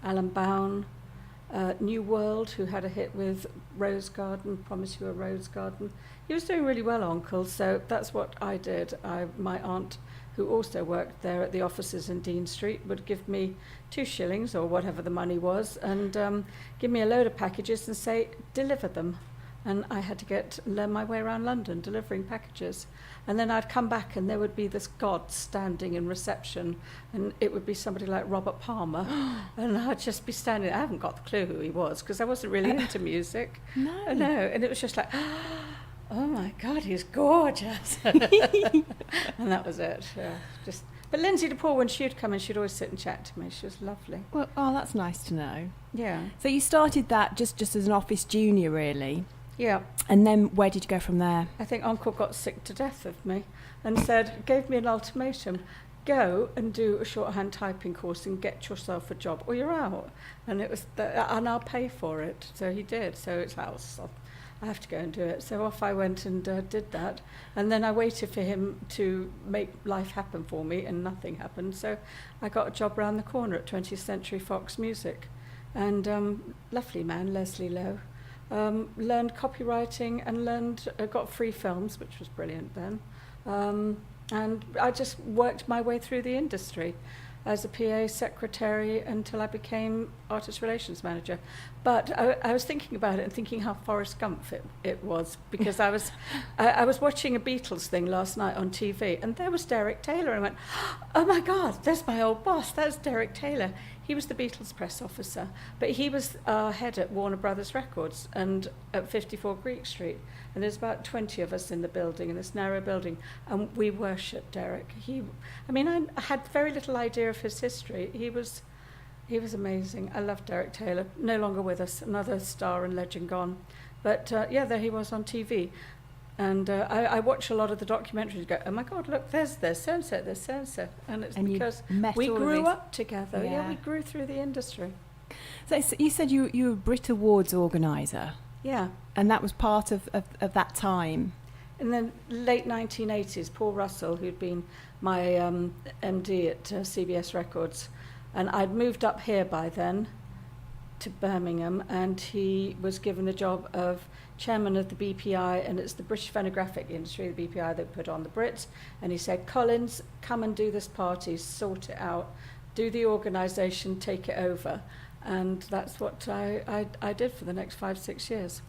Alan Bown, New World, who had a hit with Rose Garden, Promise You a Rose Garden. He was doing really well, Uncle, so that's what I did. My aunt, who also worked there at the offices in Dean Street, would give me 2 shillings or whatever the money was and give me a load of packages and say, deliver them. and I had to learn my way around London delivering packages. And then I'd come back and there would be this god standing in reception, and it would be somebody like Robert Palmer, and I'd just be standing. I haven't got the clue who he was because I wasn't really into music. No, and it was just like, oh my God, he's gorgeous, and that was it. Yeah, just. But Lindsay DePaul, when she'd come in, she'd always sit and chat to me. She was lovely. Well, oh, that's nice to know. Yeah. So you started that just as an office junior, really? Yeah. And then where did you go from there? I think Uncle got sick to death of me and gave me an ultimatum. Go and do a shorthand typing course and get yourself a job or you're out. And it was, and I'll pay for it. So he did. So it's like, I have to go and do it. So off I went and did that. And then I waited for him to make life happen for me, and nothing happened. So I got a job round the corner at 20th Century Fox Music. And lovely man, Leslie Lowe. Learned copywriting and got free films, which was brilliant then. And I just worked my way through the industry as a PA secretary until I became artist relations manager. But I was thinking about it and thinking how Forrest Gump it was, because I was watching a Beatles thing last night on TV, and there was Derek Taylor, and I went, oh my God, there's my old boss, that's Derek Taylor. He was the Beatles press officer, but he was head at Warner Brothers Records and at 54 Greek Street. And there's about 20 of us in the building, in this narrow building, and we worshipped Derek. I had very little idea of his history. He was amazing. I love Derek Taylor. No longer with us, another star and legend gone. But there he was on TV. And I watch a lot of the documentaries and go, oh my God, look, there's so-and-so, there's so-and-so. And it's because we grew up together. Yeah, we grew through the industry. So you said you were a Brit Awards organiser. Yeah. And that was part of that time. In the late 1980s, Paul Russell, who'd been my MD at CBS Records, and I'd moved up here by then to Birmingham, and he was given the job of chairman of the BPI, and it's the British phonographic industry, the BPI, that put on the Brits. And he said, Collins, come and do this party, sort it out, do the organisation, take it over. And that's what I did for the next 5-6 years.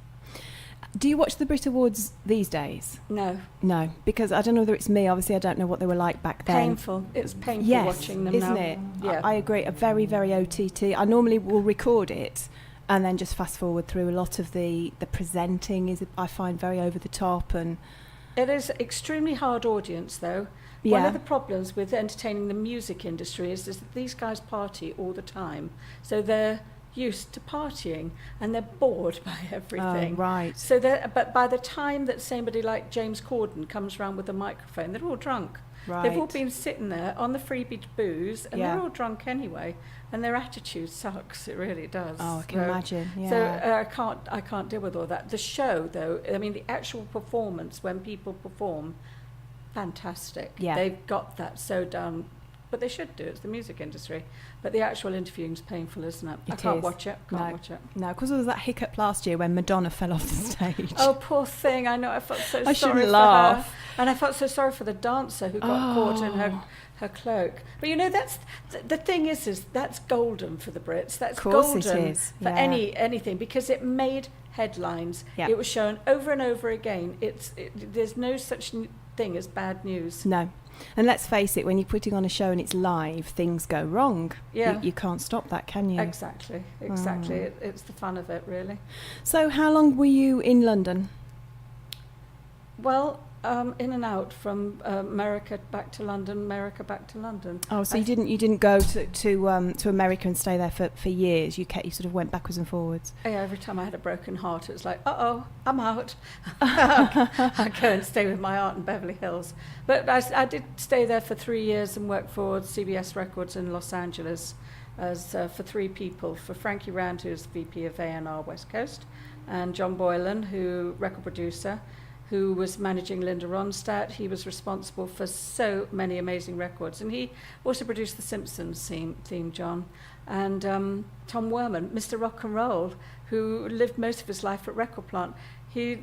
Do you watch the Brit Awards these days? No. No, because I don't know whether it's me. Obviously, I don't know what they were like back then. Painful. It's painful watching them isn't now. It? Yeah. I agree. A very, very OTT. I normally will record it and then just fast forward through. A lot of the presenting is, I find, very over the top. And it is extremely hard audience, though. Yeah. One of the problems with entertaining the music industry is that these guys party all the time. So they're used to partying and they're bored by everything. Oh, right. So but by the time that somebody like James Corden comes around with a microphone, they're all drunk. Right. They've all been sitting there on the freebie booze, and they're all drunk anyway, and their attitude sucks. It really does. Oh, I can imagine. Yeah. So I can't deal with all that. The show, though, I mean, the actual performance when people perform, fantastic. Yeah. They've got that so done. But they should do. It's the music industry. But the actual interviewing's painful, isn't it? I can't watch it. Can't watch it. No, because there was that hiccup last year when Madonna fell off the stage. Oh, poor thing. I know. I felt so I sorry for laugh. her. And I felt so sorry for the dancer who got caught in her cloak. But, you know, that's the thing is that's golden for the Brits. That's golden for anything, because it made headlines. Yeah. It was shown over and over again. There's no such thing as bad news. No. And let's face it, when you're putting on a show and it's live, things go wrong. Yeah. You can't stop that, can you? Exactly. It's the fun of it, really. So how long were you in London? Well, in and out from America back to London, America back to London. Oh, so you didn't go to America and stay there for years. You sort of went backwards and forwards. Yeah, every time I had a broken heart, it was like, I'm out. I go and stay with my aunt in Beverly Hills. But I did stay there for 3 years and work for CBS Records in Los Angeles as for 3 people, for Frankie Rand, who's VP of A&R West Coast, and John Boylan, who record producer, who was managing Linda Ronstadt. He was responsible for so many amazing records. And he also produced the Simpsons theme, John. And Tom Werman, Mr. Rock and Roll, who lived most of his life at Record Plant. He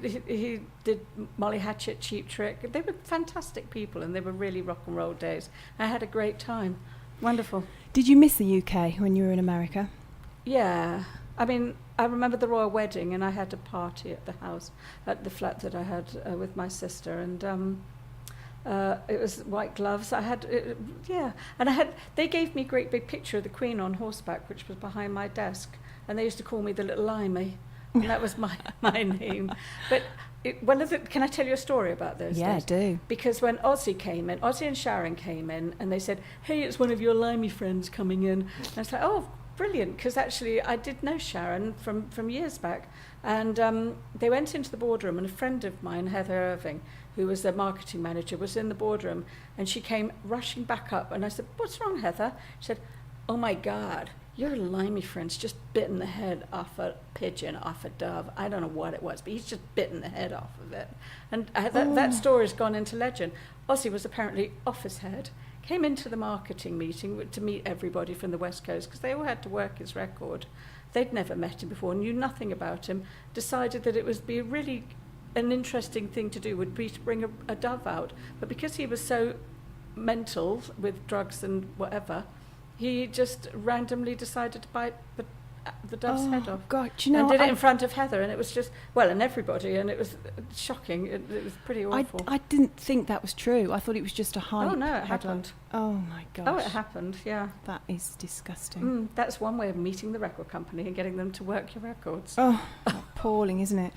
did Molly Hatchet, Cheap Trick. They were fantastic people, and they were really rock and roll days. I had a great time. Wonderful. Did you miss the UK when you were in America? Yeah. I mean, I remember the royal wedding, and I had a party at the house, at the flat that I had with my sister, and it was white gloves. I had, and they gave me a great big picture of the Queen on horseback, which was behind my desk, and they used to call me the little Limey, and that was my name. But can I tell you a story about those days? Yeah, do. Because when Ozzy and Sharon came in, and they said, "Hey, it's one of your Limey friends coming in," and I was like, "Oh, brilliant," because actually I did know Sharon from years back. And they went into the boardroom, and a friend of mine, Heather Irving, who was their marketing manager, was in the boardroom, and she came rushing back up, and I said, "What's wrong, Heather?" She said, "Oh my God, your Limey friend's just bitten the head off a pigeon, off a dove. I don't know what it was, but he's just bitten the head off of it." And that story's gone into legend. Ozzy was apparently off his head, came into the marketing meeting to meet everybody from the West Coast, because they all had to work his record. They'd never met him before, knew nothing about him, decided that it would be really an interesting thing to do would be to bring a dove out. But because he was so mental with drugs and whatever, he just randomly decided to bite the dove's head off. God, do you know, and did it in front of Heather, and it was just, and everybody, and it was shocking. It was pretty awful. I didn't think that was true. I thought it was just a hype. Oh, no, it headline. happened. Oh, my gosh. Oh, it happened, yeah. That is disgusting. That's one way of meeting the record company and getting them to work your records. Oh, appalling, isn't it?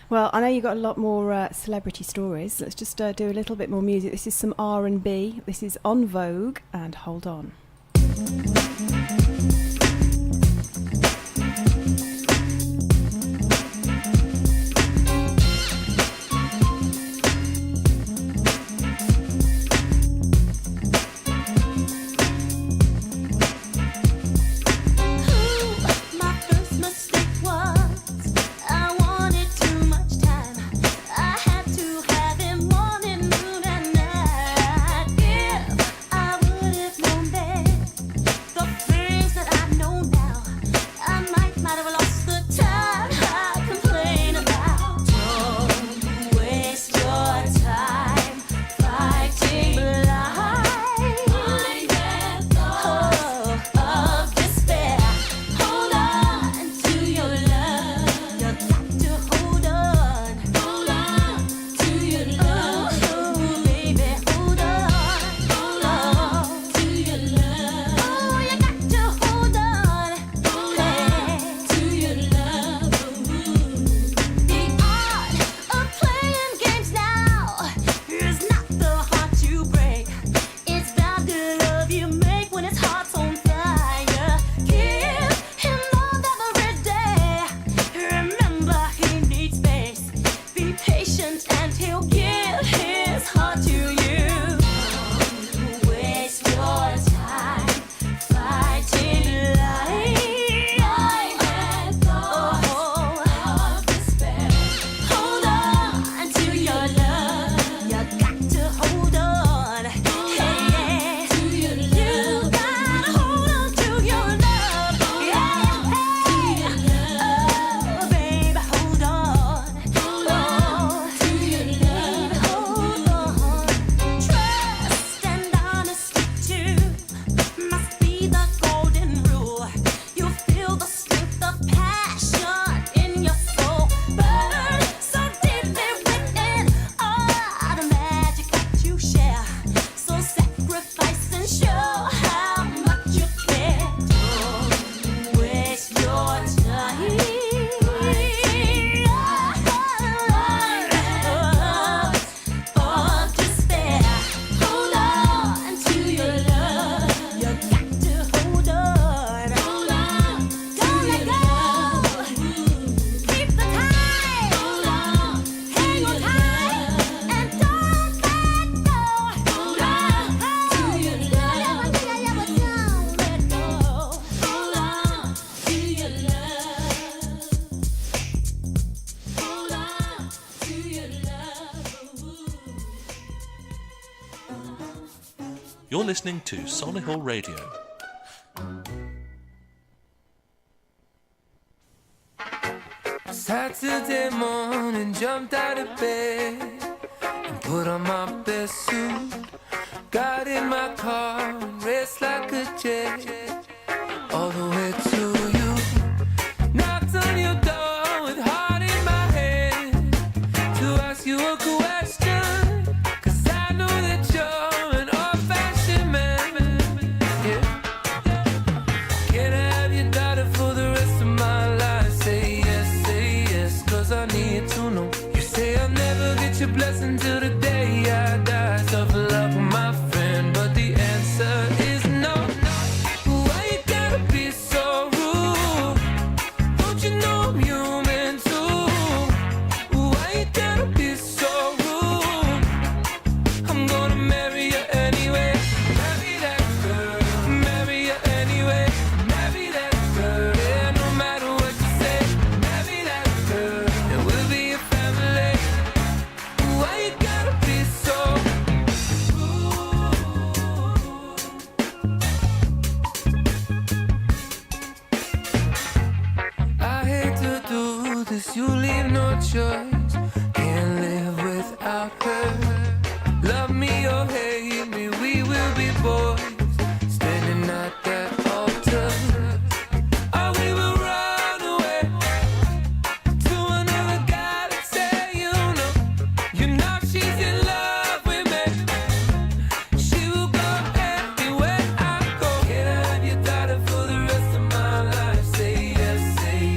Well, I know you've got a lot more celebrity stories. Let's just do a little bit more music. This is some R&B. This is On Vogue and Hold On. You're listening to Solihull Radio. Saturday morning, jumped out of bed and put on my best suit. Got in my car and raced like a jet all the way to you. we'll be boys standing at that altar. Or we will run away to another galaxy. You know she's in love with me. She will go anywhere I go. Can I have your daughter for the rest of my life? Say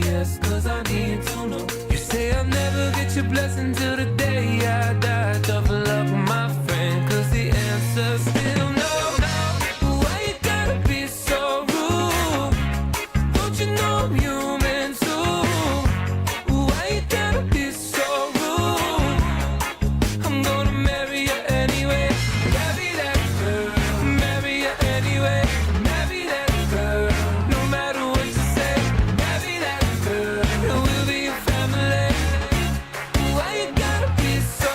yes, 'cause I need to know. You say I'll never get your blessing till the day I die. Tough luck, my friend, 'cause the answer's still no. Why you gotta be so rude? Don't you know I'm human too? Why you gotta be so rude? I'm gonna marry you anyway. Marry that girl. Marry you anyway. Marry that girl. No matter what you say. Marry that girl. And we'll be a family. Why you gotta be so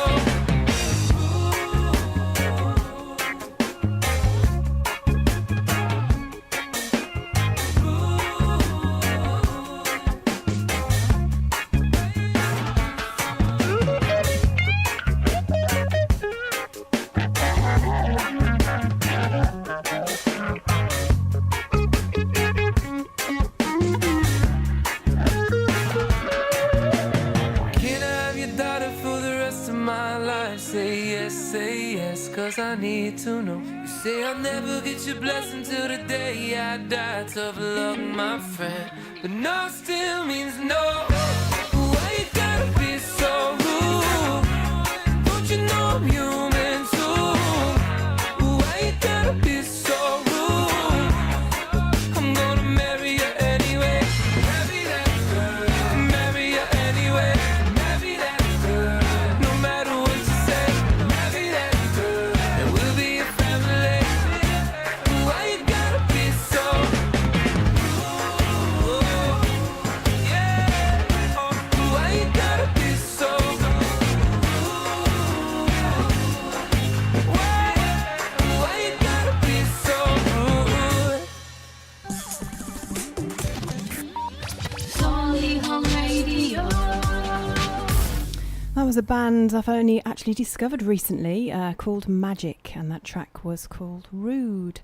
Can I have your daughter for the rest of my life? Say yes, 'cause I need to know. You say I'll never get your blessing till the day I die. Tough luck, my friend, but no still means no. Why you gotta be so rude? Don't you know I'm human too? Why you gotta be so rude? I'm gonna marry you anyway. Marry that girl. Marry you anyway. Marry that girl. No matter what you say. Marry that girl. And we'll be a family. Why you gotta be so yeah. Why you gotta be so Why you gotta be so rude? Solihull Radio. That was a band I've only actually discovered recently called Magic, and that track was called Rude.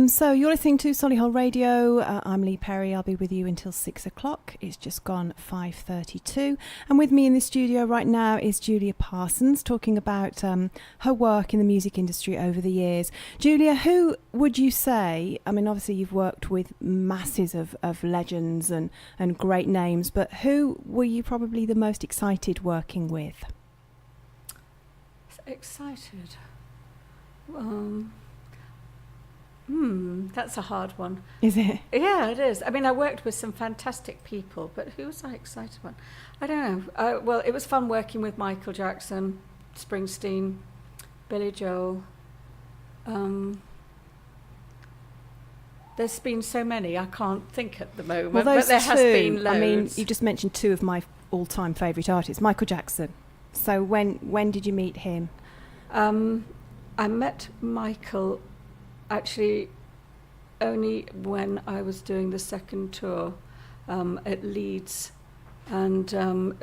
So you're listening to Solihull Radio. I'm Leigh Perry. I'll be with you until 6 o'clock. It's just gone 5:32. And with me in the studio right now is Julia Parsons, talking about her work in the music industry over the years. Julia, who would you say, I mean, obviously you've worked with masses of legends and great names, but who were you probably the most excited working with? Excited. That's a hard one. Is it? Yeah, it is. I mean, I worked with some fantastic people, but who was I excited about? I don't know. Well, it was fun working with Michael Jackson, Springsteen, Billy Joel. There's been so many, I can't think at the moment, Well, those but there has been two, loads. I mean, you just mentioned two of my all-time favourite artists, Michael Jackson. So when did you meet him? I met Michael actually only when I was doing the second tour at Leeds, and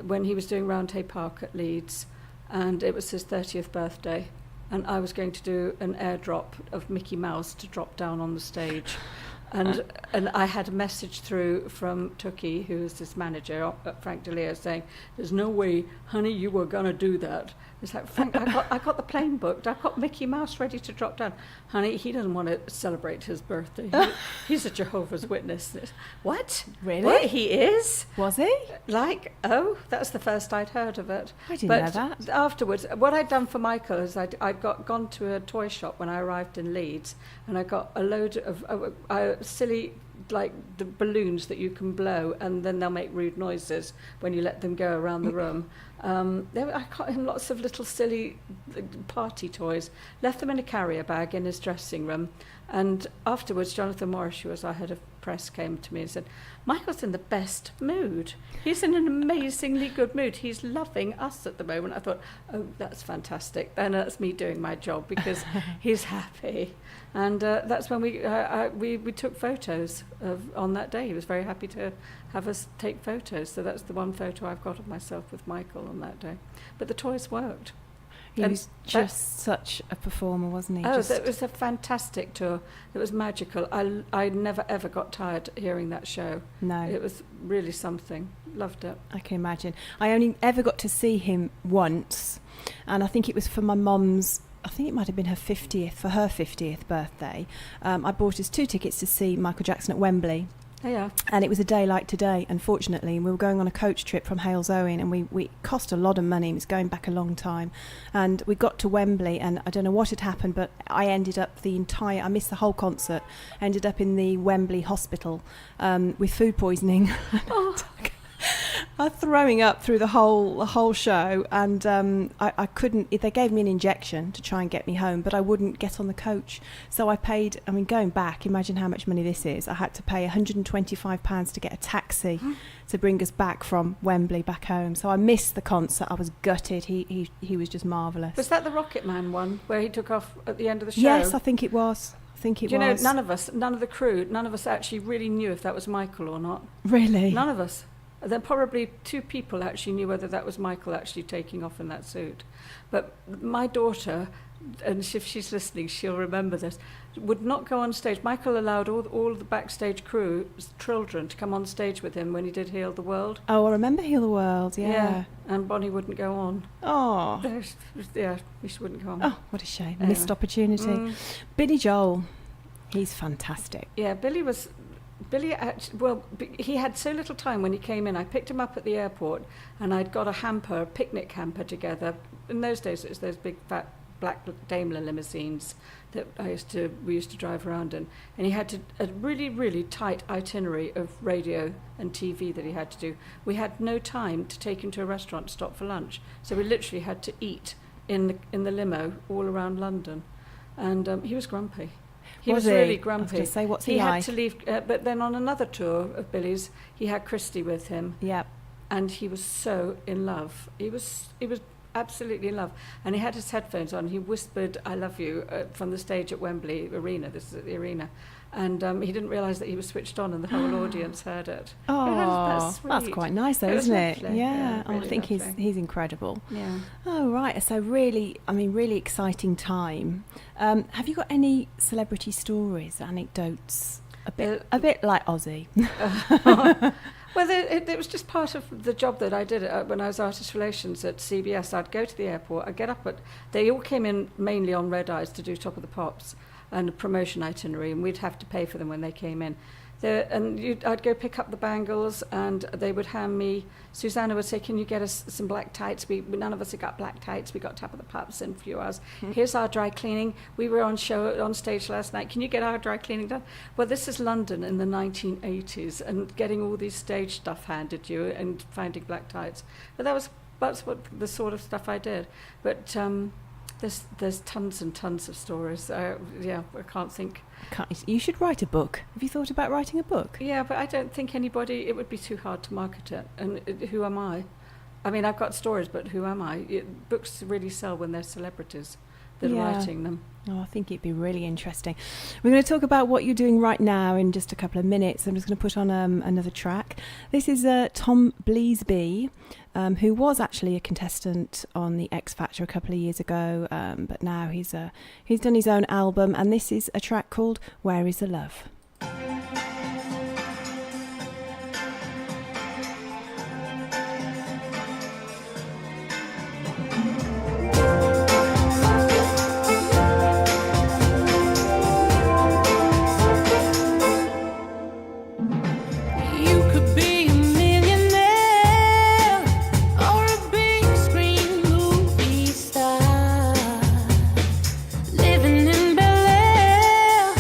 when he was doing Roundhay Park at Leeds, and it was his 30th birthday, and I was going to do an airdrop of Mickey Mouse to drop down on the stage. And I had a message through from Tookie, who is his manager, Frank DeLeo, saying, "There's no way, honey, you were going to do that." It's like, Frank, I got the plane booked. I've got Mickey Mouse ready to drop down. Honey, he doesn't want to celebrate his birthday. He's a Jehovah's Witness. What? Really? What, he is? Was he? Like, oh, that's the first I'd heard of it. I didn't know that. But afterwards, what I'd done for Michael is I'd gone to a toy shop when I arrived in Leeds, and I got a load of silly, like the balloons that you can blow, and then they'll make rude noises when you let them go around the room. I got him lots of little silly party toys, left them in a carrier bag in his dressing room, and afterwards Jonathan Morris, who was our head of press, came to me and said, "Michael's in the best mood. He's in an amazingly good mood. He's loving us at the moment." I thought, oh, that's fantastic. Then that's me doing my job, because he's happy. And that's when we took photos on that day. He was very happy to have us take photos. So that's the one photo I've got of myself with Michael on that day. But the toys worked. He And was just such a performer, wasn't he? Oh, Just- it was a fantastic tour. It was magical. I never ever got tired hearing that show. No. It was really something. Loved it. I can imagine. I only ever got to see him once, and I think it was for my mum's, I think it might have been her 50th birthday. I bought us 2 tickets to see Michael Jackson at Wembley. Oh, yeah. And it was a day like today, unfortunately. We were going on a coach trip from Halesowen, and we cost a lot of money. It was going back a long time. And we got to Wembley, and I don't know what had happened, but I ended up I missed the whole concert, ended up in the Wembley hospital with food poisoning. Throwing up through the whole show, and I couldn't. They gave me an injection to try and get me home, but I wouldn't get on the coach. So I paid. I mean, going back, imagine how much money this is. I had to pay £125 to get a taxi to bring us back from Wembley back home. So I missed the concert. I was gutted. He was just marvellous. Was that the Rocket Man one where he took off at the end of the show? Yes, I think it was. You know, none of the crew, none of us actually really knew if that was Michael or not. Really? None of us. Then probably 2 people actually knew whether that was Michael actually taking off in that suit. But my daughter, and if she's listening, she'll remember this, would not go on stage. Michael allowed all the backstage crew, children, to come on stage with him when he did Heal the World. Oh, I remember Heal the World, yeah. And Bonnie wouldn't go on. Oh. Yeah, she wouldn't go on. Oh, what a shame. Anyway. Missed opportunity. Billy Joel, he's fantastic. Yeah, Billy, he had so little time when he came in. I picked him up at the airport, and I'd got a picnic hamper together. In those days, it was those big fat black Daimler limousines that we used to drive around in. And he had a really, really tight itinerary of radio and TV that he had to do. We had no time to take him to a restaurant to stop for lunch, so we literally had to eat in the limo all around London. And he was grumpy. He was really grumpy. I was going to say, what's he had like? to leave, but then on another tour of Billy's, he had Christy with him. Yep. And he was so in love. He was absolutely in love. And he had his headphones on. He whispered, "I love you," from the stage at Wembley Arena. This is at the arena. And he didn't realise that he was switched on, and the whole audience heard it. Oh, that's quite nice, though, isn't it? Lovely. Yeah. Really I think lovely. he's incredible. Yeah. Oh, right. So really exciting time. Have you got any celebrity stories, anecdotes? A bit like Ozzy. Well, it was just part of the job that I did when I was artist relations at CBS. I'd go to the airport. I'd get up they all came in mainly on red eyes to do Top of the Pops and a promotion itinerary, and we'd have to pay for them when they came in. I'd go pick up the bangles, and they would hand me. Susanna would say, "Can you get us some black tights?" None of us had got black tights. We got Top of the Pops in a few hours. Here's our dry cleaning. We were on stage last night. Can you get our dry cleaning done? Well, this is London in the 1980s, and getting all these stage stuff handed you and finding black tights. But that's what the sort of stuff I did. But there's tons and tons of stories. I can't think. You should write a book. Have you thought about writing a book? Yeah, but I don't think it would be too hard to market it. And who am I? I mean, I've got stories, but who am I? Books really sell when they're celebrities that are writing them. Oh, I think it'd be really interesting. We're going to talk about what you're doing right now in just a couple of minutes. I'm just going to put on another track. This is Tom Bleasby, who was actually a contestant on the X Factor a couple of years ago, but now he's done his own album, and this is a track called "Where Is the Love." Living in Bel Air,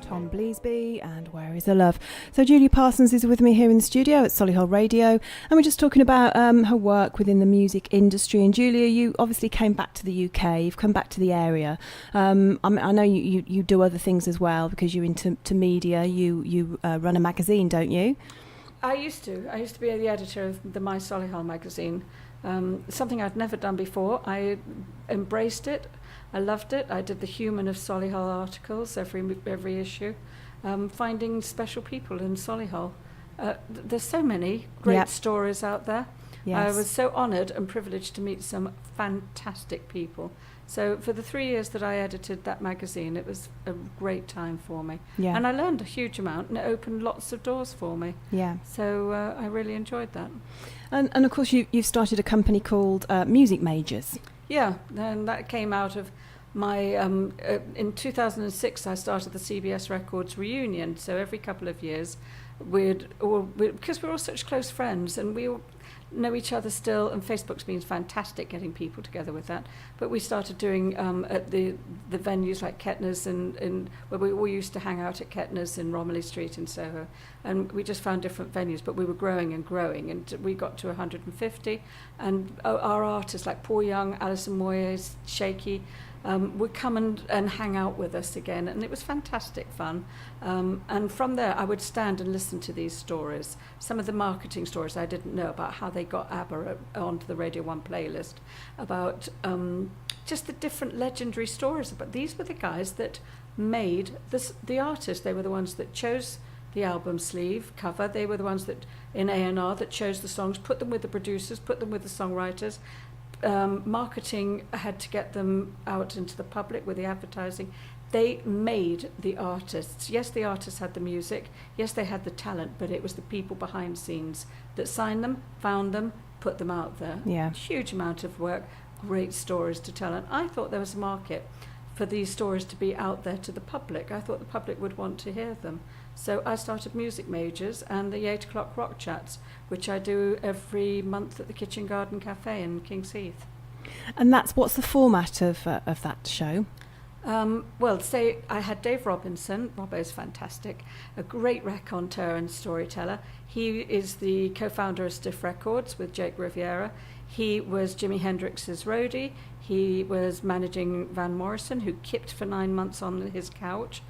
Tom Bleasby and Where Is the Love? So Julia Parsons is with me here in the studio at Solihull Radio, and we're just talking about her work within the music industry. And Julia, you obviously came back to the UK, you've come back to the area. I know you do other things as well because you're into media. You run a magazine, don't you? I used to be the editor of the My Solihull magazine, something I'd never done before. I embraced it. I loved it. I did the Human of Solihull articles every issue, finding special people in Solihull. There's so many great stories out there. Yes. I was so honoured and privileged to meet some fantastic people. So for the 3 years that I edited that magazine, it was a great time for me. Yeah. And I learned a huge amount, and it opened lots of doors for me. Yeah. So I really enjoyed that. And of course you've started a company called Music Majors. Yeah, and that came out of my, in 2006 I started the CBS Records reunion, so every couple of years because we're all such close friends and we all know each other still, and Facebook's been fantastic getting people together with that, but we started doing at the venues like Kettner's and where we all used to hang out at Kettner's in Romilly Street in Soho, and we just found different venues, but we were growing and we got to 150, and our artists like Paul Young, Alison Moyes, Shaky would come and hang out with us again, and it was fantastic fun. And from there I would stand and listen to these stories, some of the marketing stories I didn't know about how they got ABBA onto the Radio 1 playlist, about just the different legendary stories. But these were the guys that made the artists. They were the ones that chose the album sleeve cover. They were the ones that in A&R that chose the songs, put them with the producers, put them with the songwriters. Marketing had to get them out into the public with the advertising. They made the artists. Yes, the artists had the music. Yes, they had the talent, but it was the people behind scenes that signed them, found them, put them out there. Yeah. Huge amount of work, great stories to tell. And I thought there was a market for these stories to be out there to the public. I thought the public would want to hear them. So I started Music Majors and the 8 o'clock rock chats, which I do every month at the Kitchen Garden Cafe in King's Heath. And what's the format of that show? Well, say I had Dave Robinson. Robbo's fantastic, a great raconteur and storyteller. He is the co-founder of Stiff Records with Jake Riviera. He was Jimi Hendrix's roadie. He was managing Van Morrison, who kipped for 9 months on his couch.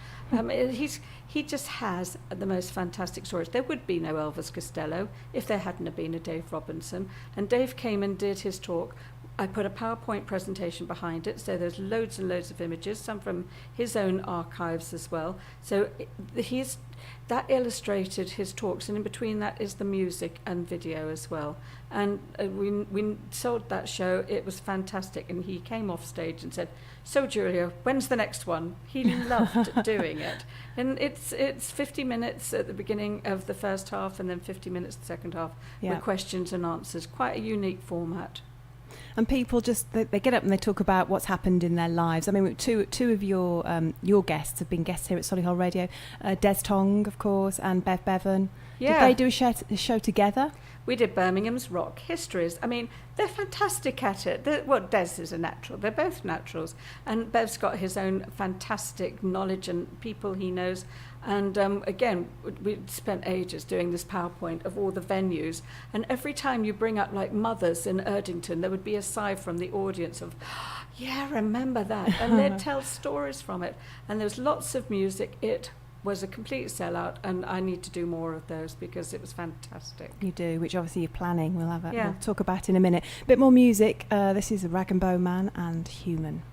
He just has the most fantastic stories. There would be no Elvis Costello if there hadn't have been a Dave Robinson. And Dave came and did his talk. I put a PowerPoint presentation behind it, so there's loads and loads of images, some from his own archives as well. So that illustrated his talks, and in between that is the music and video as well. And we sold that show. It was fantastic, and he came off stage and said, "So Julia, when's the next one?" He loved doing it. And it's 50 minutes at the beginning of the first half and then 50 minutes the second half with questions and answers. Quite a unique format. And people just they get up and they talk about what's happened in their lives. I mean, two of your guests have been guests here at Solihull Radio. Des Tong, of course, and Bev Bevan. Yeah. Did they do a show together? We did Birmingham's Rock Histories. I mean, they're fantastic at it. Des is a natural. They're both naturals. And Bev's got his own fantastic knowledge and people he knows. And again, we spent ages doing this PowerPoint of all the venues. And every time you bring up like Mothers in Erdington, there would be a sigh from the audience of, yeah, remember that. And they'd tell stories from it. And there was lots of music. It was a complete sellout, and I need to do more of those because it was fantastic. You do, which obviously you're planning. We'll talk about in a minute. A bit more music. This is Rag and Bone Man and Human.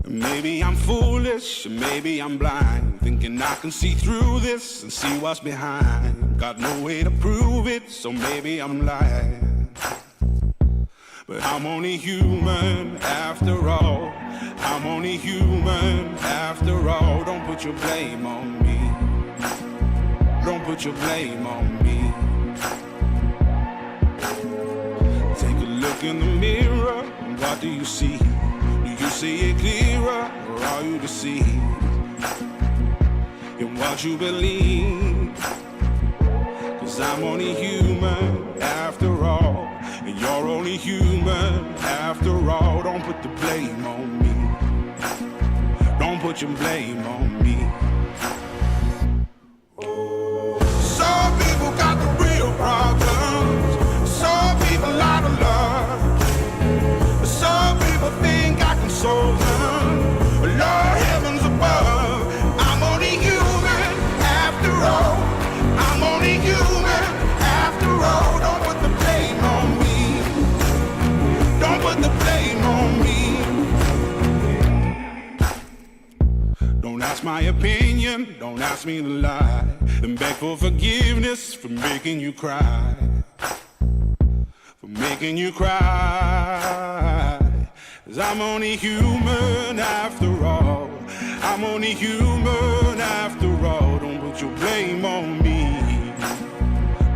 Maybe I'm foolish, maybe I'm blind, thinking I can see through this and see what's behind. Got no way to prove it, so maybe I'm lying. But I'm only human after all. I'm only human after all. Don't put your blame on me. Don't put your blame on me. Take a look in the mirror, what do you see? Do you see it clearer, or are you deceived in what you believe? 'cause I'm only human after all, and you're only human after all. Don't put the blame on me. Don't put your blame on me. Some people got the real problems. Some people out of love. Some people think I can solve them. Lord heavens above, I'm only human after all. I'm only human after all. Don't put the blame on me. Don't put the blame on me. Don't ask my opinion, don't ask me to lie, and beg for forgiveness for making you cry. For making you cry. 'Cause I'm only human after all. I'm only human after all. Don't put your blame on me.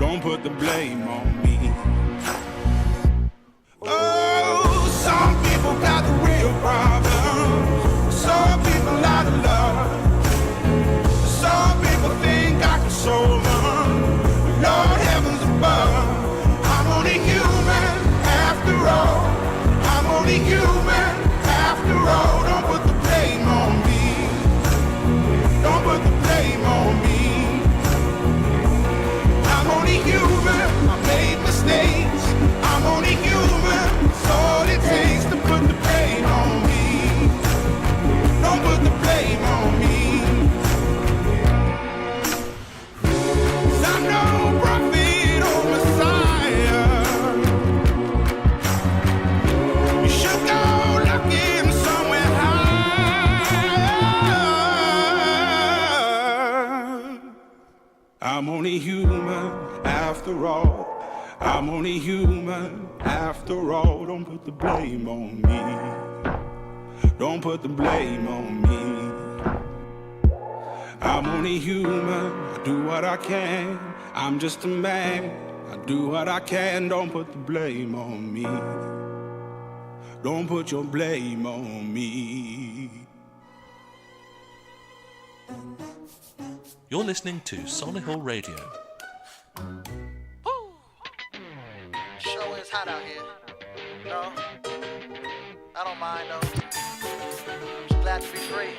Don't put the blame on me. Oh, some people got the real problems. Some people out of love. Some people think I can solve them. Lord heavens above, I'm only human after all. I'm only human after all. Don't put the blame on me. Don't put the blame on me. I'm only human. I made mistakes. I'm only human. It's all it takes to put the blame on me. Don't put the blame on me. 'Cause I'm no prophet or Messiah. You should go looking somewhere higher. I'm only human after all. I'm only human after all. Don't put the blame on me. Don't put the blame on me. I'm only human. I do what I can. I'm just a man. I do what I can. Don't put the blame on me. Don't put your blame on me. You're listening to Solihull Radio. Show is hot out here. No, I don't mind though. Just glad to be free.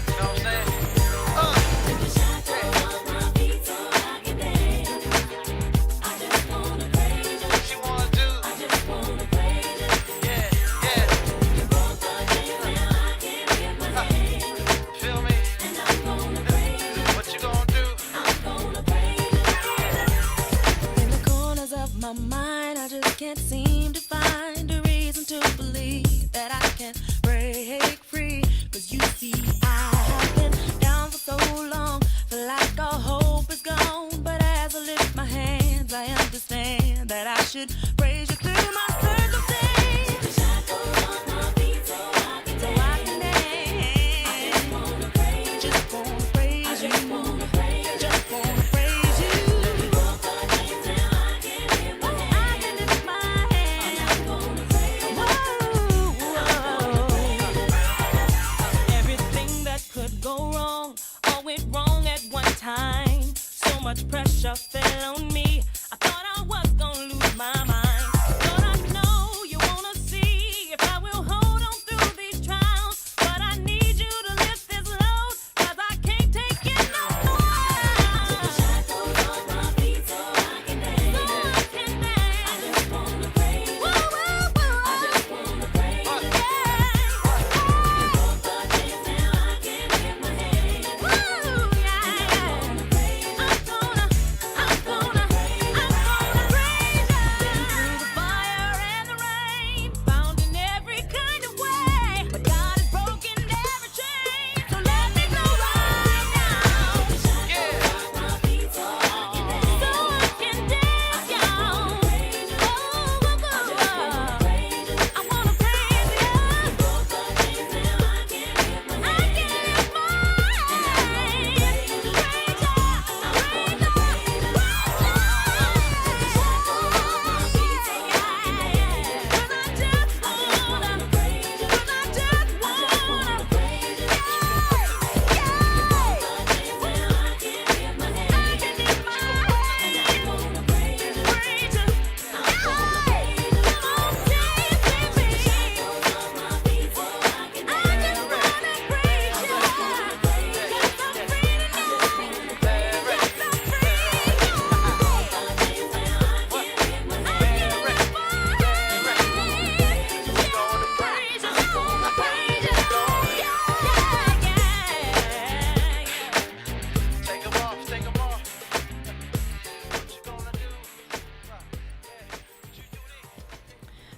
You know what I'm saying? My mind, I just can't seem to find a reason to believe that I can break free. 'Cause you see, I have been down for so long, feel like all hope is gone. But as I lift my hands, I understand that I should praise you through my circumstance. Shackles on my feet so I can dance. I just wanna praise you. Just wanna praise you. Just wanna praise you. Just wanna praise you. Time. So much pressure fell on me. I thought I was gonna lose my mind. But I know you wanna see if I will hold on through these trials. But I need you to lift this load, 'cause I can't take it no more. Took the shackles off my feet so I can dance. So I can dance. I just wanna praise you. I just wanna praise you. Both the days now I can lift my hands. I'm gonna praise you.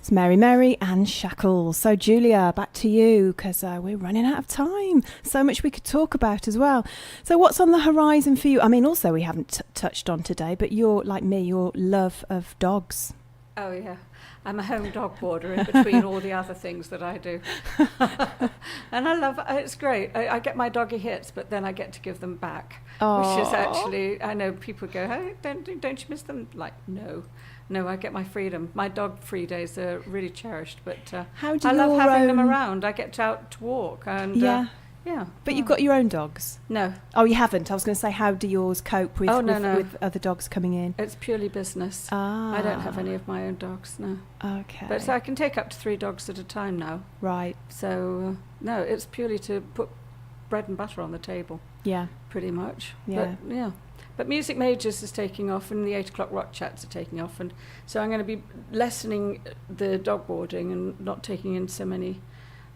It's Mary Mary and Shackles. So Julia, back to you, because we're running out of time. So much we could talk about as well. So what's on the horizon for you? I mean, also we haven't touched on today, but you're like me, your love of dogs. Oh, yeah. I'm a home dog boarder in between all the other things that I do. And I love it's great. I get my doggy hits, but then I get to give them back, which is actually, I know people go, hey, don't you miss them? Like, no, I get my freedom. My dog free days are really cherished, but How do I love your having them own- around. I get out to walk and Yeah. yeah. But you've got your own dogs? No. Oh, you haven't? I was going to say, how do yours cope with, Oh, no, no. with other dogs coming in? It's purely business. Ah. I don't have any of my own dogs, no. Okay. But so I can take up to 3 dogs at a time now. Right. So, no, it's purely to put bread and butter on the table. Yeah. Pretty much. Yeah. But, yeah. But Music Majors is taking off and the 8 o'clock rock chats are taking off. And so I'm going to be lessening the dog boarding and not taking in so many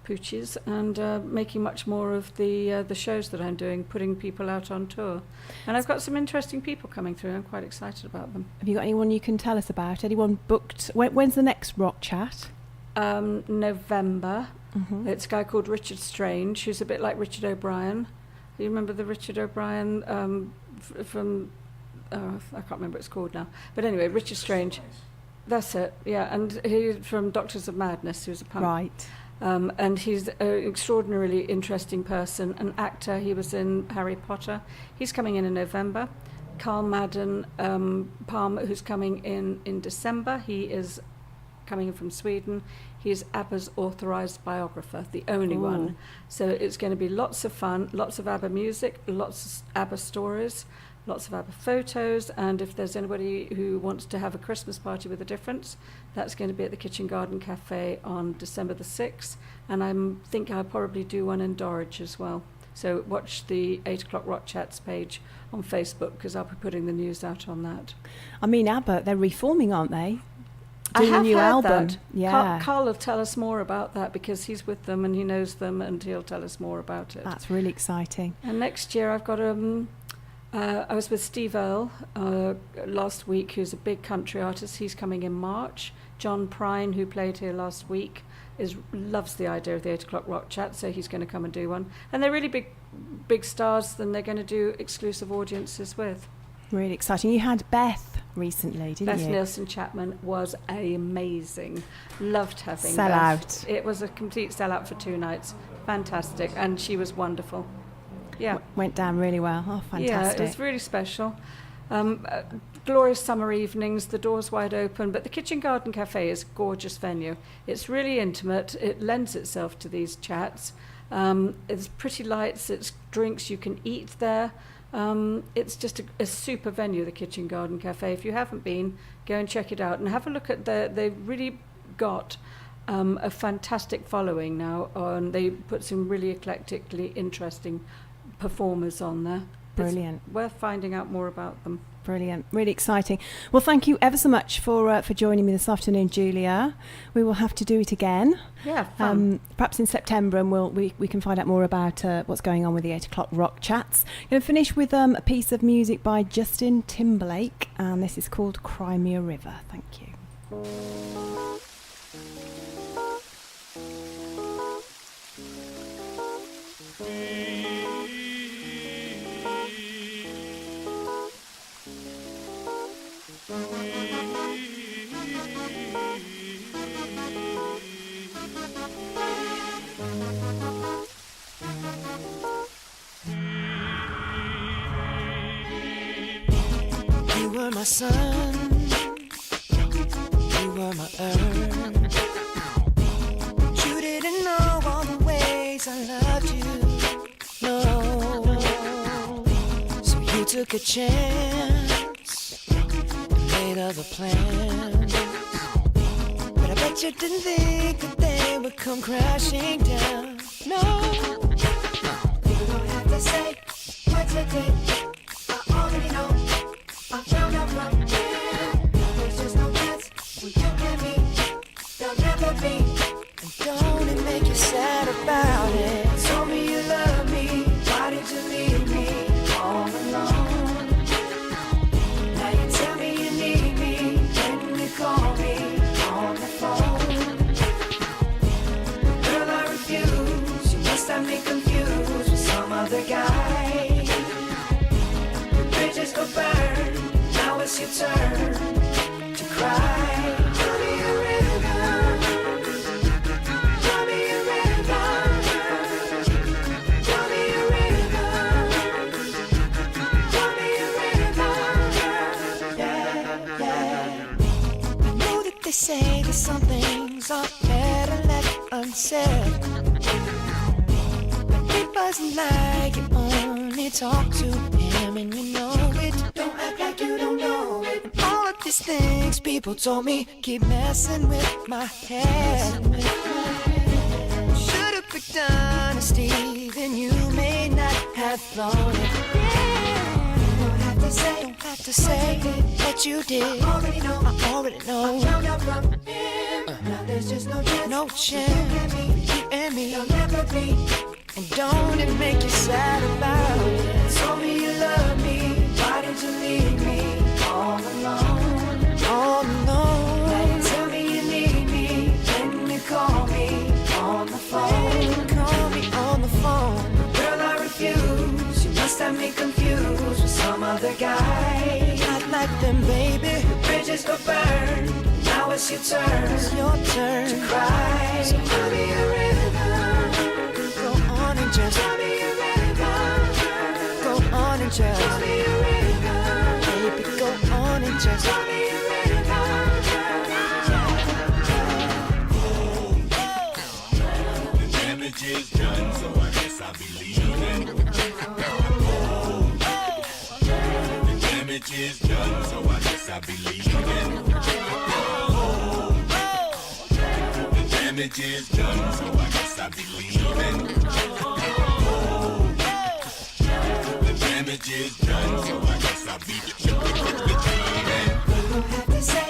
pooches and making much more of the shows that I'm doing, putting people out on tour. And I've got some interesting people coming through. I'm quite excited about them. Have you got anyone you can tell us about? Anyone booked? When's the next rock chat? November. Mhm. It's a guy called Richard Strange, who's a bit like Richard O'Brien. You remember the Richard O'Brien from... I can't remember what it's called now. But anyway, Richard Strange. That's it, yeah. And he's from Doctors of Madness, who's a punk. Right. And he's an extraordinarily interesting person, an actor. He was in Harry Potter. He's coming in November. Carl Madden Palmer, who's coming in December. He is coming in from Sweden. He's ABBA's authorised biographer, the only one. So it's going to be lots of fun, lots of ABBA music, lots of ABBA stories, lots of ABBA photos, and if there's anybody who wants to have a Christmas party with a difference, that's going to be at the Kitchen Garden Cafe on December the 6th, and I think I'll probably do one in Dorridge as well. So watch the 8 o'clock Rock Chats page on Facebook, because I'll be putting the news out on that. I mean, ABBA, they're reforming, aren't they? I Doing have a new heard album. that. Yeah. Carl will tell us more about that because he's with them and he knows them and he'll tell us more about it. That's really exciting. And next year I've got I was with Steve Earle last week, who's a big country artist. He's coming in March. John Prine, who played here last week, loves the idea of the 8 o'clock rock chat, so he's going to come and do one. And they're really big stars that they're going to do exclusive audiences with. Really exciting. You had Beth recently, didn't Beth you? Nielsen Chapman was amazing. Loved having Sell Beth. out. It was a complete sellout for 2 nights. Fantastic. And she was wonderful. Yeah. Went down really well. Oh, fantastic. Yeah, it was really special. Glorious summer evenings, the doors wide open, but the Kitchen Garden Cafe is a gorgeous venue. It's really intimate. It lends itself to these chats. It's pretty lights, it's drinks, you can eat there. It's just a super venue, the Kitchen Garden Cafe. If you haven't been, go and check it out and have a look at they've really got a fantastic following now, and they put some really eclectically interesting performers on there. Brilliant. It's worth finding out more about them. Brilliant. Really exciting. Well, thank you ever so much for joining me this afternoon, Julia. We will have to do it again. Yeah, fun. Perhaps in September, and we can find out more about what's going on with the 8 o'clock rock chats. Going to finish with a piece of music by Justin Timberlake, and this is called Cry Me a River. Thank you. You were my sun, you were my earth. You didn't know all the ways I loved you, no. So you took a chance and made other plans. But I bet you didn't think that they would come crashing down, no. You don't have to say what you did, I already know. I found out from you. There's just no chance when you and me, there'll never be. And don't it make you sad about it? Told me you love me, why did you leave me all alone? Now you tell me you need me when you call me on the phone. other guy. The bridges go burn, now it's your turn to cry. Tell me a rhythm, tell me a rhythm, tell me a rhythm, tell me a rhythm, yeah, yeah. I know that they say that some things are better left unsaid, but it wasn't like you only talk to him and you know it. Don't act like you don't know it. And all of these things people told me keep messing with my head. Should've picked honesty, then you may not have thought it. Don't have to say what you did. I already know. I found out from him. Now there's just no chance. You and me, you'll never be. And don't it make you sad about it? Told me you love me. Why did you leave me all alone? All alone. Now you tell me you need me. Then you call me on the phone. Call me on the phone. Girl, I refuse. You must have me confused with some other guy. Not like them, baby. The bridges go burn. Now it's your turn. It's your turn to cry. So tell me a rhythm. Go on and just tell me a rhythm. Go on and just tell me a rhythm. Baby, go on and just tell me a rhythm. The damage is done, so I guess I'll be leaving. The damage is done, so I guess I'll be leaving. The damage is done, so I guess I'll be leaving. The damage is done, so I guess I'll be leaving.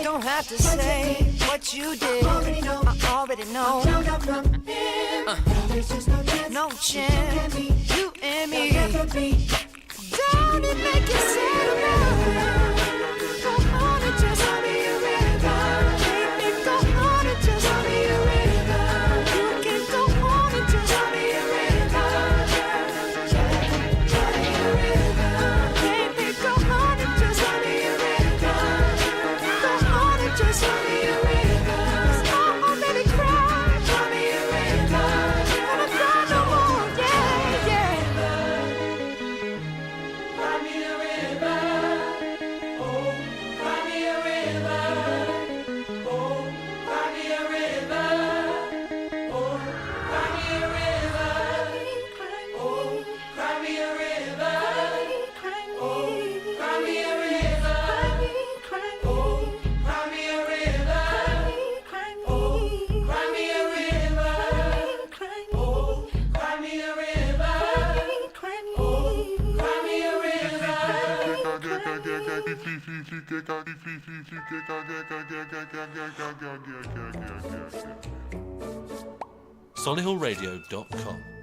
Don't have to say what you did. I already know. There's just no chance. You and me. Don't it make you sad about it? Go on and just tell me a rhythm. Baby, go on and just tell me a rhythm. You can go on and just tell me a rhythm. Tell me a rhythm. Baby, go on and just tell me a rhythm. Go on and just tell me a rhythm. 'Cause I already cried. Tell me a rhythm. Gonna cry no more. Yeah, yeah. Cry me a river, oh, cry me a river, oh, cry me a river, oh, cry me a river, oh, cry me a river, oh, cry me a river, oh, cry me a river, oh, cry me a river, oh, cry me a river, Solihullradio.com